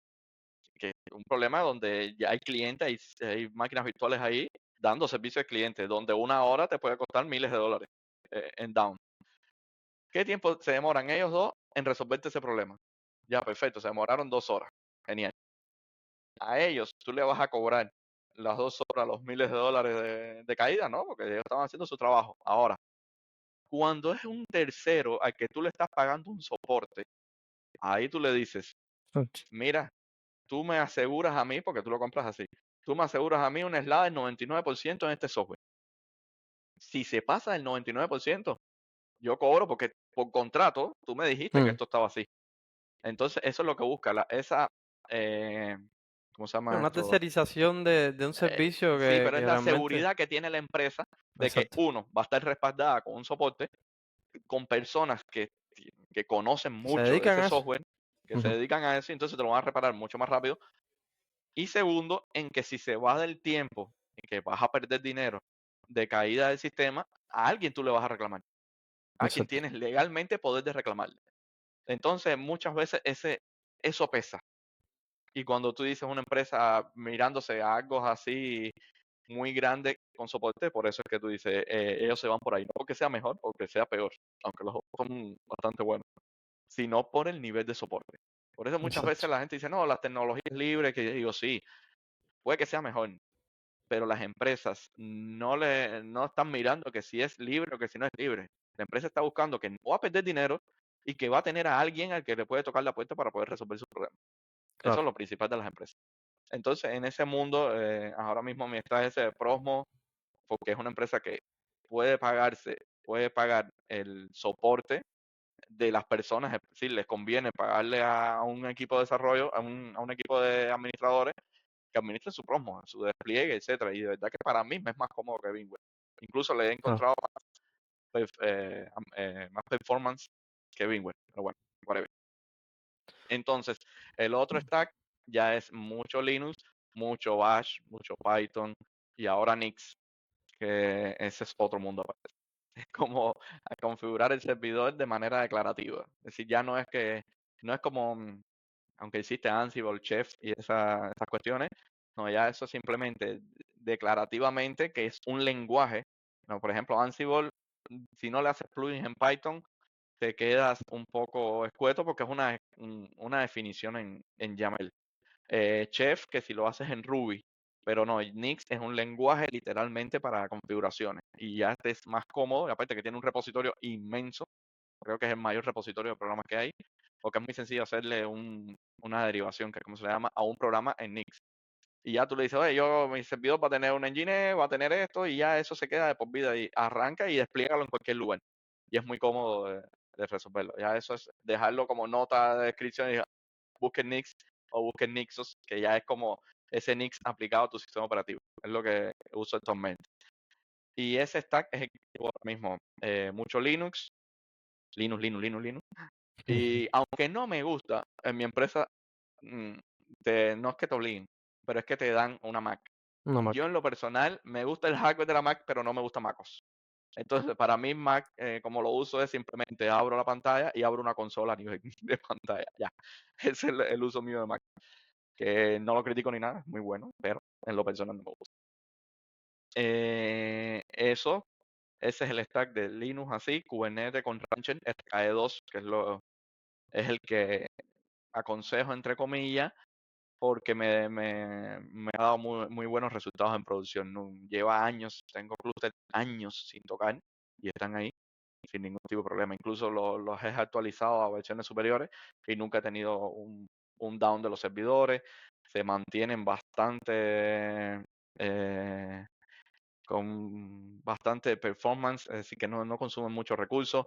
Que es un problema donde ya hay clientes, hay máquinas virtuales ahí dando servicio al cliente, donde una hora te puede costar miles de dólares en down. ¿Qué tiempo se demoran ellos dos en resolverte ese problema? Ya, perfecto, se demoraron 2 horas. Genial. A ellos tú le vas a cobrar las 2 horas, los miles de dólares de caída, ¿no? Porque ellos estaban haciendo su trabajo. Ahora, cuando es un tercero al que tú le estás pagando un soporte, ahí tú le dices, mira, tú me aseguras a mí, porque tú lo compras así, tú me aseguras a mí un slide del 99% en este software. Si se pasa del 99%, yo cobro porque por contrato tú me dijiste que Mm. esto estaba así. Entonces, eso es lo que busca, eh, ¿cómo se llama Una esto? tercerización de un servicio Sí, pero es que la realmente. seguridad que tiene la empresa de que Exacto. uno va a estar respaldada con un soporte, con personas que conocen ¿Se mucho de dedican ese a eso? software, que se Ujú. dedican a eso, y entonces te lo van a reparar mucho más rápido. Y segundo, en que si se va del tiempo, en que vas a perder dinero de caída del sistema, a alguien tú le vas a reclamar. A quien Exacto. tienes legalmente poder de reclamarle. Entonces, muchas veces eso pesa. Y cuando tú dices una empresa mirándose a algo así muy grande con soporte, por eso es que tú dices, ellos se van por ahí. No porque sea mejor, porque sea peor, aunque los dos son bastante buenos, sino por el nivel de soporte. Por eso muchas Exacto. veces la gente dice, no, las tecnologías libres, que yo digo, sí, puede que sea mejor, pero las empresas no están mirando que si es libre o que si no es libre. La empresa está buscando que no va a perder dinero y que va a tener a alguien al que le puede tocar la puerta para poder resolver su problema. Eso es Claro. lo principal de las empresas. Entonces, en ese mundo, ahora mismo mi está ese de Prosmo, porque es una empresa que puede pagar el soporte de las personas, es decir, les conviene pagarle a un equipo de desarrollo, a un equipo de administradores que administren su Prosmo, su despliegue, etcétera. Y de verdad que para mí me es más cómodo que Bingware. Incluso le he Claro. encontrado más performance que Bingware, pero bueno, whatever. Entonces, el otro stack ya es mucho Linux, mucho Bash, mucho Python y ahora Nix, que ese es otro mundo aparte. Es como a configurar el servidor de manera declarativa. Es decir, ya no es como, aunque existe Ansible, Chef y esas cuestiones, no, ya eso simplemente declarativamente, que es un lenguaje. No, por ejemplo, Ansible, si no le haces plugins en Python, te quedas un poco escueto porque es una definición en YAML. Chef, que si lo haces en Ruby, pero no, Nix es un lenguaje literalmente para configuraciones y ya te es más cómodo, y aparte que tiene un repositorio inmenso, creo que es el mayor repositorio de programas que hay, porque es muy sencillo hacerle una derivación, que es como se le llama, a un programa en Nix. Y ya tú le dices, oye, mi servidor va a tener un engine, va a tener esto, y ya eso se queda de por vida y arranca y despliégalo en cualquier lugar. Y es muy cómodo de resolverlo. Ya eso es dejarlo como nota de descripción y busquen Nix o busquen Nixos, que ya es como ese Nix aplicado a tu sistema operativo. Es lo que uso actualmente. Y ese stack es el que llevo ahora mismo. Mucho Linux, Linux. Y aunque no me gusta, en mi empresa, mm, no es que te obliguen, pero es que te dan una Mac. Una Yo Mac. en lo personal me gusta el hardware de la Mac, pero no me gusta MacOS. Entonces, para mí Mac, como lo uso, es simplemente abro la pantalla y abro una consola a nivel de pantalla. Ya, ese es el uso mío de Mac, que no lo critico ni nada, es muy bueno, pero en lo personal no me gusta. Eso, ese es el stack de Linux así, Kubernetes con Rancher, RKE2, que es el que aconsejo entre comillas, porque me ha dado muy, muy buenos resultados en producción. Lleva años, tengo clúster años sin tocar y están ahí sin ningún tipo de problema. Incluso los he actualizado a versiones superiores y nunca he tenido un down de los servidores. Se mantienen eh, con bastante performance, es decir, que no consumen muchos recursos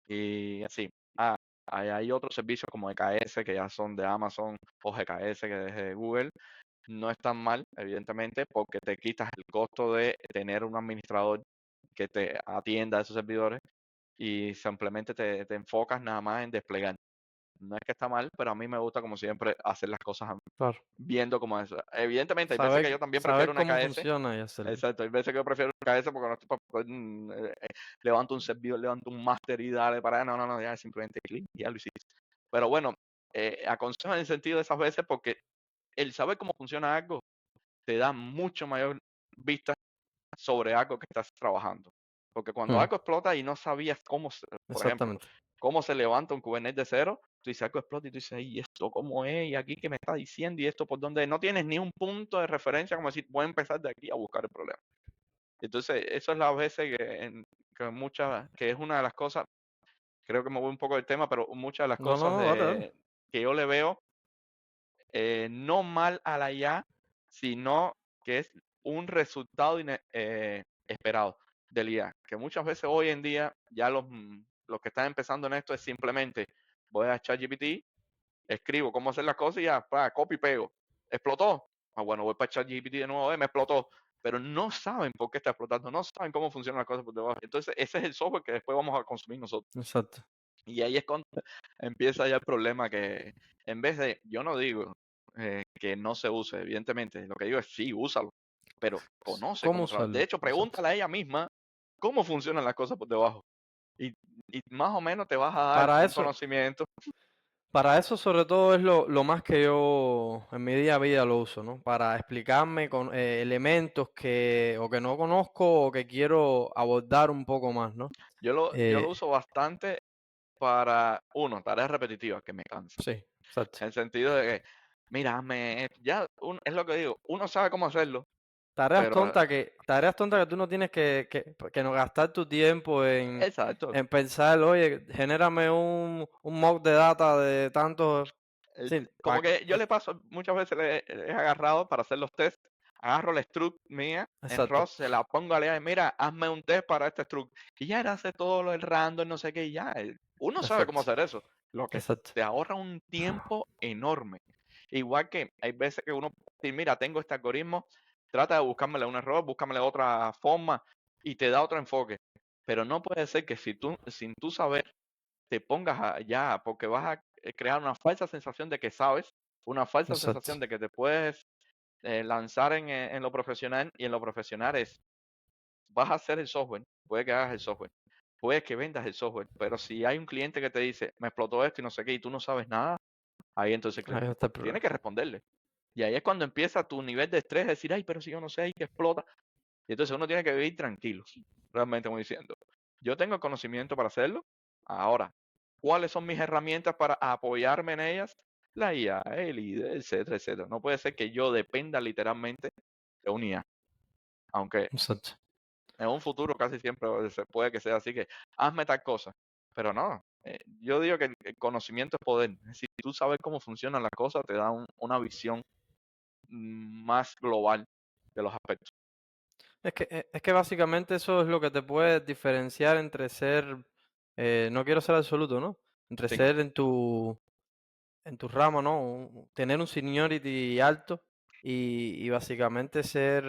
y así. Hay otros servicios como EKS que ya son de Amazon o GKS que es de Google. No están mal, evidentemente, porque te quitas el costo de tener un administrador que te atienda a esos servidores y simplemente te enfocas nada más en desplegar. No es que está mal, pero a mí me gusta, como siempre, hacer las cosas Claro. viendo como eso. Evidentemente, hay veces que Saber, yo también prefiero saber una cómo EKS. funciona y hacerlo. Exacto, hay veces que yo prefiero una EKS porque no estoy para poder, levanto un servidor, levanto un máster y dale para allá. No, ya simplemente clic y ya lo hiciste. Pero bueno, aconsejo en el sentido de esas veces porque el saber cómo funciona algo te da mucho mayor vista sobre algo que estás trabajando. Porque cuando Mm, algo explota y no sabías por ejemplo, exactamente. cómo se levanta un Kubernetes de cero, tú dices algo explota y tú dices, ¿y esto cómo es? ¿Y aquí qué me está diciendo? ¿Y esto por dónde es? No tienes ni un punto de referencia como decir, voy a empezar de aquí a buscar el problema. Entonces, eso es la veces que es una de las cosas, creo que me voy un poco del tema, pero muchas de las No, no, cosas no, dale, dale. que yo le veo no mal a la IA, sino que es un resultado esperado del IA. Que muchas veces hoy en día ya los que están empezando en esto es simplemente voy a ChatGPT, escribo cómo hacer las cosas y ya, copy y pego. ¿Explotó? Bueno, voy para ChatGPT de nuevo, me explotó. Pero no saben por qué está explotando, no saben cómo funcionan las cosas por debajo. Entonces, ese es el software que después vamos a consumir nosotros. Exacto. Y ahí es cuando empieza ya el problema que en vez de, yo no digo que no se use, evidentemente, lo que digo es sí, úsalo, pero conoce ¿Cómo cómo trabaja. De usarlo? hecho, Exacto. pregúntale a ella misma cómo funcionan las cosas por debajo. Y, y más o menos te vas a dar Para un eso, conocimiento. para eso sobre todo es lo más que yo en mi día a día lo uso, ¿no? Para explicarme con elementos o que no conozco o que quiero abordar un poco más, ¿no? Yo lo Eh, uso bastante para, uno, tareas repetitivas que me cansan. sí, exacto. En el sentido de que, mira, ya es lo que digo, uno sabe cómo hacerlo, pero tareas tontas que tú no tienes que no gastar tu tiempo exacto. en pensar, oye, genérame un mock de data de tantos. Sí, Como que yo le paso, muchas veces le he agarrado para hacer los tests, agarro la struct mía en exacto, ROS, se la pongo a leer, mira, hazme un test para este struct. Y ya él hace todo lo del random, no sé qué, y ya. Uno sabe cómo exacto, hacer eso, lo que exacto, te ahorra un tiempo enorme. Igual que hay veces que uno dice, mira, tengo este algoritmo, trata de buscármele un error, búscamele otra forma y te da otro enfoque. Pero no puede ser que si tú, sin tú saber, te pongas ya, porque vas a crear una falsa sensación de que sabes, una falsa exacto, sensación de que te puedes lanzar en lo profesional, y en lo profesional es, vas a hacer el software, puede que hagas el software, puede que vendas el software, pero si hay un cliente que te dice, me explotó esto y no sé qué, y tú no sabes nada, ahí entonces el ahí cliente está el tiene problema. que responderle. Y ahí es cuando empieza tu nivel de estrés, decir, ay, pero si yo no sé, y que explota. Y entonces uno tiene que vivir tranquilo, realmente como diciendo, yo tengo el conocimiento para hacerlo, ahora, ¿cuáles son mis herramientas para apoyarme en ellas? La IA, el IDE, etcétera, etcétera. No puede ser que yo dependa literalmente de un IA, aunque Exacto. en un futuro casi siempre se puede que sea así, que hazme tal cosa, pero no. Yo digo que el conocimiento es poder. Si tú sabes cómo funcionan las cosas, te da una visión más global de los aspectos. Es que básicamente eso es lo que te puede diferenciar entre ser, no quiero ser absoluto, ¿no? Entre Sí, ser en tu rama, ¿no? Tener un seniority alto y básicamente ser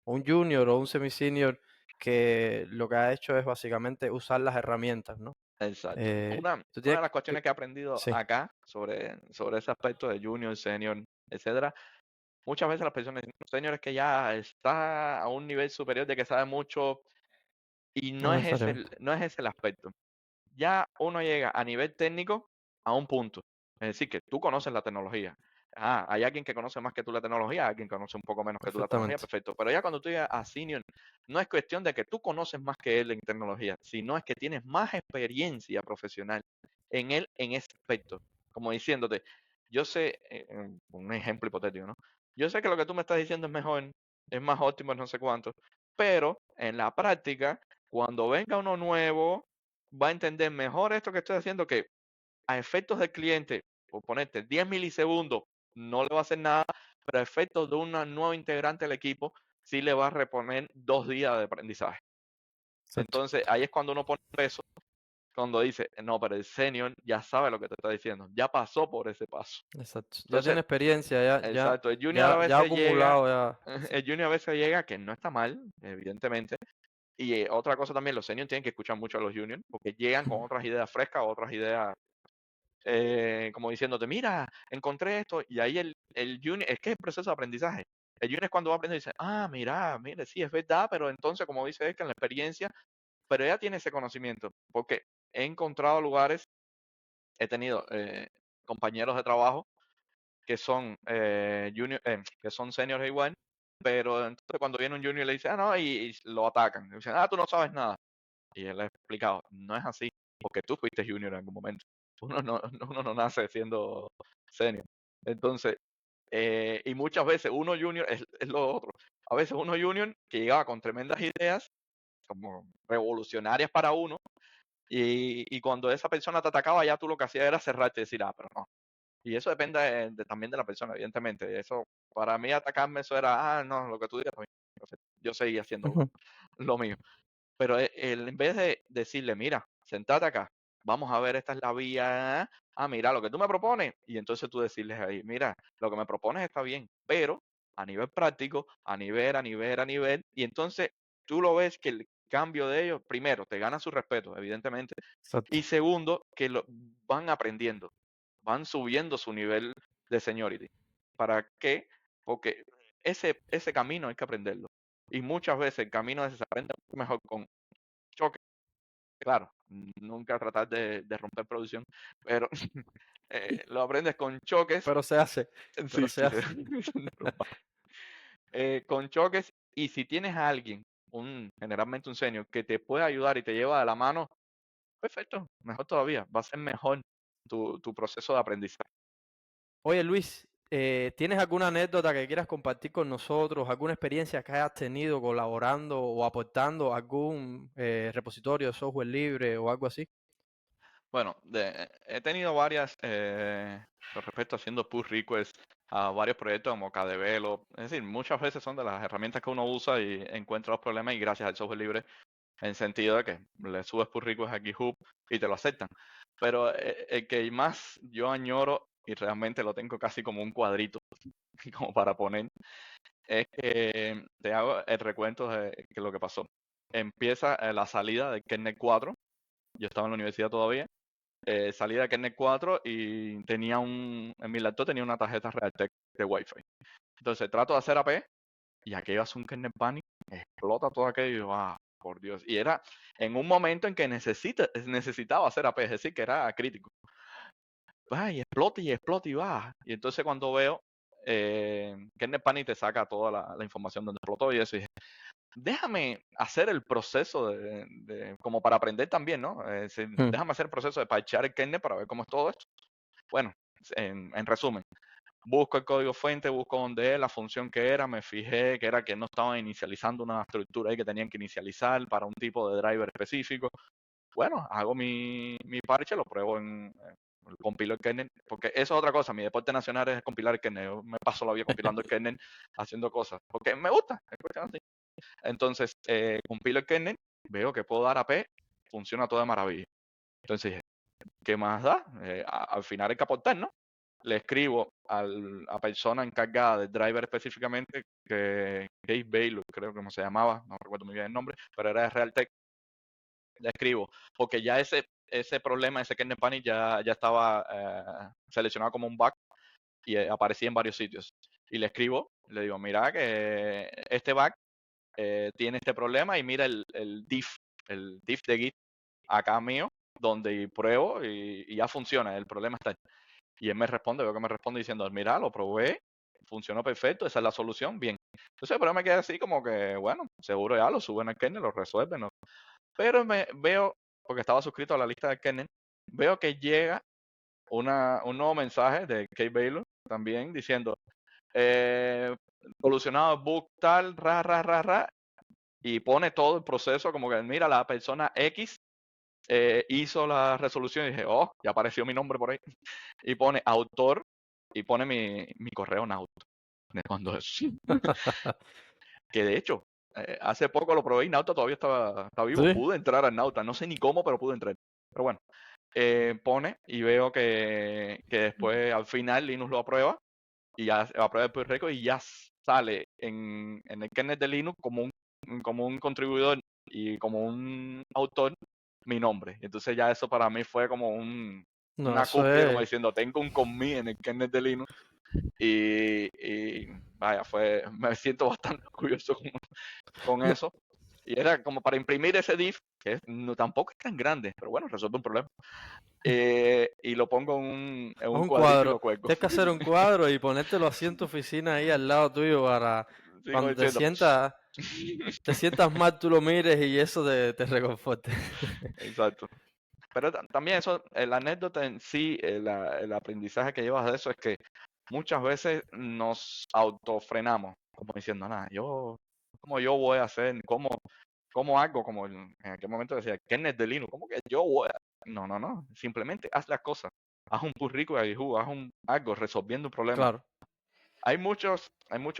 un junior o un semi-senior que lo que ha hecho es básicamente usar las herramientas, ¿no? exacto. Eh, tú Una tienes, de las cuestiones que he aprendido sí, acá sobre ese aspecto de junior, senior, etcétera, muchas veces las personas dicen, senior es que ya está a un nivel superior de que sabe mucho, y no necesariamente. no es ese el aspecto. Ya uno llega a nivel técnico a un punto. Es decir, que tú conoces la tecnología. Ah, hay alguien que conoce más que tú la tecnología, alguien que conoce un poco menos que tú la tecnología, Perfectamente. perfecto. Pero ya cuando tú llegas a senior, no es cuestión de que tú conoces más que él en tecnología, sino es que tienes más experiencia profesional en él en ese aspecto. Como diciéndote, yo sé, un ejemplo hipotético, ¿no? Yo sé que lo que tú me estás diciendo es mejor, es más óptimo, es no sé cuánto, pero en la práctica, cuando venga uno nuevo, va a entender mejor esto que estoy haciendo, que a efectos del cliente, por ponerte 10 milisegundos, no le va a hacer nada, pero a efectos de una nueva integrante del equipo, sí le va a reponer 2 días de aprendizaje. Exacto. Entonces, ahí es cuando uno pone peso, cuando dice, no, pero el senior ya sabe lo que te está diciendo, ya pasó por ese paso. Exacto. Ya Entonces, tiene experiencia, exacto, el junior a ya ha veces llega, acumulado, ya. Sí, el junior a veces llega, que no está mal, evidentemente. Y otra cosa también, los seniors tienen que escuchar mucho a los juniors, porque llegan con otras ideas frescas, otras ideas como diciéndote, mira, encontré esto, y ahí el junior, es que es el proceso de aprendizaje. El junior es cuando va a aprender y dice, ah, mira, mire, sí, es verdad, pero entonces, como dice él, que en la experiencia, pero ya tiene ese conocimiento, porque he encontrado lugares, he tenido compañeros de trabajo que son que son seniors igual, pero entonces cuando viene un junior le dice, ah, no, y lo atacan, y dicen, ah, tú no sabes nada. Y él le ha explicado, no es así, porque tú fuiste junior en algún momento. Uno no nace siendo senior. Entonces, y muchas veces uno junior es lo otro. A veces uno junior que llegaba con tremendas ideas, como revolucionarias para uno, y cuando esa persona te atacaba, ya tú lo que hacías era cerrarte y decir, ah, pero no. Y eso depende también de la persona, evidentemente. Eso, para mí atacarme, eso era, ah, no, lo que tú digas, está bien, perfecto. Yo seguía haciendo ujú, lo mío. Pero en vez de decirle, mira, sentate acá, vamos a ver, esta es la vía, mira, lo que tú me propones, y entonces tú decirles ahí, mira, lo que me propones está bien, pero a nivel práctico, a nivel, y entonces tú lo ves que el cambio de ellos, primero, te gana su respeto, evidentemente, y exacto. segundo, que van aprendiendo, van subiendo su nivel de seniority. ¿Para qué? Porque ese camino hay que aprenderlo. Y muchas veces el camino ese se aprende mejor con choque, claro, nunca tratar de romper producción, pero lo aprendes con choques, Pero se hace, sí, pero se sí, hace. con choques, y si tienes a alguien, generalmente un senior, que te puede ayudar y te lleva de la mano, perfecto, mejor todavía, va a ser mejor tu proceso de aprendizaje. Oye, Luis, ¿Tienes alguna anécdota que quieras compartir con nosotros? ¿Alguna experiencia que hayas tenido colaborando o aportando a algún repositorio de software libre o algo así? Bueno, he tenido varias con respecto a haciendo pull requests a varios proyectos como KDevelop. Es decir, muchas veces son de las herramientas que uno usa y encuentra los problemas y gracias al software libre, en sentido de que le subes pull requests a GitHub y te lo aceptan. Pero el que más yo añoro y realmente lo tengo casi como un cuadrito, como para poner, es que te hago el recuento de que lo que pasó. Empieza la salida de kernel 4. Yo estaba en la universidad todavía. Salí de kernel 4 y tenía en mi laptop tenía una tarjeta Realtek de Wi-Fi. Entonces trato de hacer AP y aquello hace un kernel panic, explota todo aquello y yo, por Dios. Y era en un momento en que necesitaba hacer AP, es decir, que era crítico. Va y explota y explota y va. Y entonces cuando veo kernel panic te saca toda la información donde explotó y eso, y dije, déjame hacer el proceso como para aprender también, ¿no? Mm. Déjame hacer el proceso de parchear el kernel para ver cómo es todo esto. Bueno, en resumen, busco el código fuente, busco dónde es, la función que era, me fijé que era que no estaban inicializando una estructura ahí que tenían que inicializar para un tipo de driver específico. Bueno, hago mi parche, lo pruebo compilo el kernel, porque eso es otra cosa, mi deporte nacional es compilar el kernel, yo me paso la vida compilando el kernel, haciendo cosas, porque me gusta, es cuestión así. Entonces, compilo el kernel, veo que puedo dar AP, funciona todo de maravilla. Entonces dije, ¿qué más da? Al final hay que aportar, ¿no? Le escribo a la persona encargada del driver específicamente, que Gabe Baylor, creo que como se llamaba, no recuerdo muy bien el nombre, pero era de Realtek. Le escribo, porque ya ese problema, ese kernel panic ya estaba seleccionado como un bug y aparecía en varios sitios. Y le escribo, le digo, mira que este bug tiene este problema y mira el diff de Git acá mío, donde pruebo y ya funciona, el problema está ahí. Y él me responde, veo que me responde diciendo, mira, lo probé, funcionó perfecto, esa es la solución, bien. Entonces, pero me queda así como que, bueno, seguro ya lo suben al kernel, lo resuelven, ¿no? Pero veo, porque estaba suscrito a la lista del kernel, veo que llega un nuevo mensaje de Kate Baylor también diciendo, solucionado el bug tal, ra, y pone todo el proceso como que, mira, la persona X hizo la resolución y dije, oh, ya apareció mi nombre por ahí. Y pone autor y pone mi correo Nauta. Cuando es, que de hecho, hace poco lo probé y Nauta todavía está vivo. Sí. Pude entrar al Nauta, no sé ni cómo, pero pude entrar. Pero bueno, pone y veo que después al final Linux lo aprueba y ya aprueba el pull request y ya sale en el kernel de Linux como un contribuidor y como un autor mi nombre. Entonces ya eso para mí fue como No, una eso cúspide, como es. diciendo, tengo un conmigo en el kernel de Linux y vaya, me siento bastante orgulloso con No, eso. Y era como para imprimir ese div, que no, tampoco es tan grande, pero bueno, resuelve un problema. Y lo pongo en es un un cuadrito y lo cuadro. cuelgo. Tienes que hacer un cuadro y ponértelo así en tu oficina ahí al lado tuyo para Sí, como cuando diciendo. te sientas mal, tú lo mires y eso te reconforte. Exacto. Pero también eso, la anécdota en sí, el aprendizaje que llevas de eso es que muchas veces nos autofrenamos, como diciendo, nada, ¿cómo yo voy a hacer? ¿Cómo hago? Como en aquel momento decía, Kenneth de Linux, ¿cómo que yo voy a...? No, simplemente haz las cosas. Haz un pull request a GitHub, haz algo resolviendo un problema. Claro, Hay muchos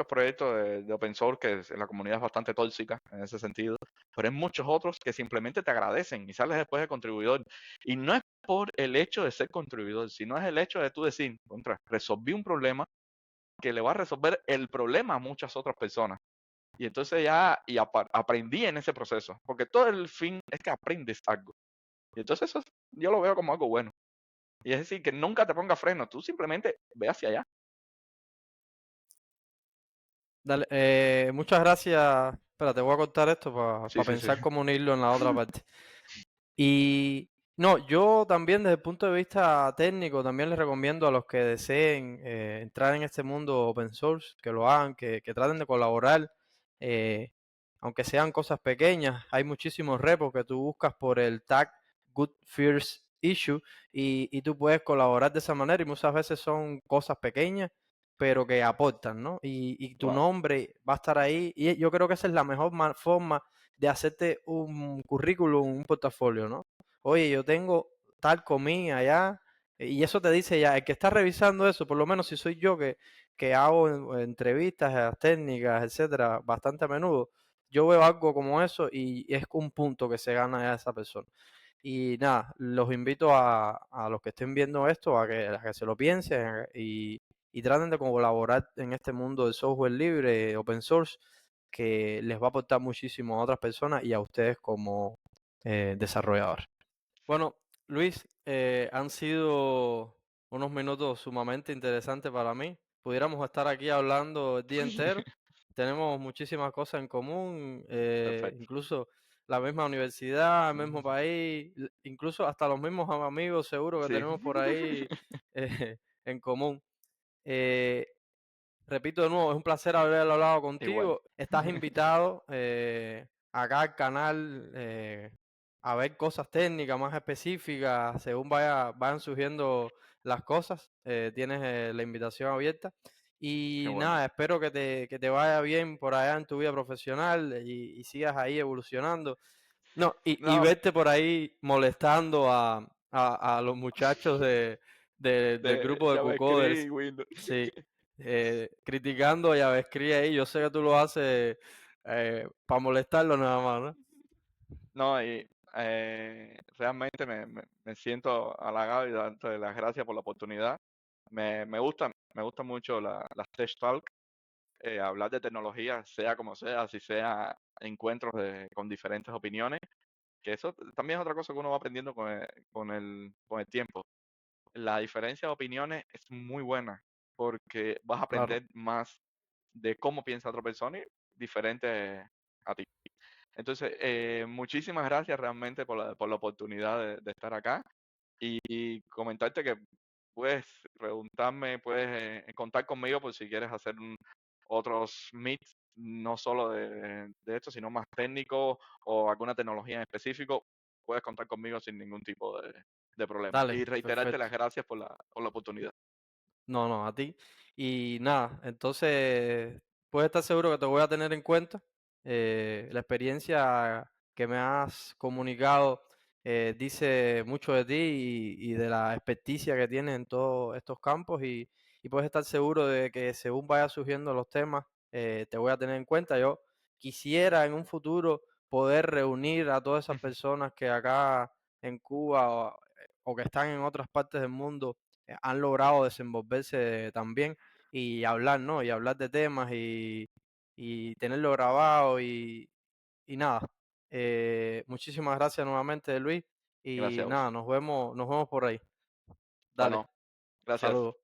proyectos de open source que la comunidad es bastante tóxica en ese sentido, pero hay muchos otros que simplemente te agradecen y sales después de contribuidor. Y no es por el hecho de ser contribuidor, sino es el hecho de tú decir, resolví un problema que le va a resolver el problema a muchas otras personas. Y entonces aprendí en ese proceso, porque todo el fin es que aprendes algo. Y entonces eso yo lo veo como algo bueno. Y es decir, que nunca te ponga freno, tú simplemente ve hacia allá. dale. Muchas gracias. Espera, te voy a contar esto Sí, para sí, sí. pensar cómo unirlo en la otra parte. Y no, yo también desde el punto de vista técnico, también les recomiendo a los que deseen entrar en este mundo open source, que lo hagan, que traten de colaborar, eh, aunque sean cosas pequeñas. Hay muchísimos repos que tú buscas por el tag Good First Issue y tú puedes colaborar de esa manera y muchas veces son cosas pequeñas, pero que aportan, ¿no? Y tu Wow. nombre va a estar ahí. Y yo creo que esa es la mejor forma de hacerte un currículum, un portafolio, ¿no? Oye, yo tengo tal comida allá, y eso te dice ya, el que está revisando eso, por lo menos si soy yo que hago entrevistas técnicas, etcétera, bastante a menudo, yo veo algo como eso y es un punto que se gana ya esa persona. Y nada, los invito a los que estén viendo esto a que se lo piensen y traten de colaborar en este mundo del software libre, open source, que les va a aportar muchísimo a otras personas y a ustedes como desarrolladores. Bueno, Luis, han sido unos minutos sumamente interesantes para mí. Pudiéramos estar aquí hablando el día entero. Tenemos muchísimas cosas en común, Perfecto. incluso la misma universidad, el mismo Ujú. país, incluso hasta los mismos amigos seguro que Sí. tenemos por ahí en común. Eh, Repito de nuevo, es un placer haber hablado Igual. contigo. Estás invitado acá al canal a ver cosas técnicas más específicas según vayan surgiendo las cosas. Tienes la invitación abierta. Qué Y bueno. nada, espero que te vaya bien por allá en tu vida profesional y sigas ahí evolucionando. No, y No, verte por ahí molestando a los muchachos del de grupo de JavaScript Cucoders. y Windows. Sí, criticando a JavaScript ahí. Yo sé que tú lo haces para molestarlo nada más, ¿no? No, y realmente me siento halagado y darte las gracias por la oportunidad. Me gusta mucho las Tech Talk, hablar de tecnología, sea como sea, si sea encuentros con diferentes opiniones, que eso también es otra cosa que uno va aprendiendo con el tiempo. La diferencia de opiniones es muy buena porque vas a Claro, aprender más de cómo piensa otra persona y diferente a ti. Entonces, muchísimas gracias realmente por la oportunidad de estar acá y comentarte que puedes preguntarme, puedes contar conmigo por si quieres hacer otros meets, no solo de esto, sino más técnico o alguna tecnología en específico. Puedes contar conmigo sin ningún tipo de problema. dale, Y reiterarte las perfecto. gracias por la oportunidad. No, no, a ti. Y nada, entonces puedes estar seguro que te voy a tener en cuenta. La experiencia que me has comunicado dice mucho de ti y de la experticia que tienes en todos estos campos y puedes estar seguro de que según vayan surgiendo los temas, te voy a tener en cuenta. Yo quisiera en un futuro poder reunir a todas esas personas que acá en Cuba o que están en otras partes del mundo han logrado desenvolverse también y hablar, ¿no? Y hablar de temas y tenerlo grabado y nada. Muchísimas gracias nuevamente, Luis. Y Gracias a vos. nada, nos vemos por ahí. Dale, Bueno, gracias. saludos.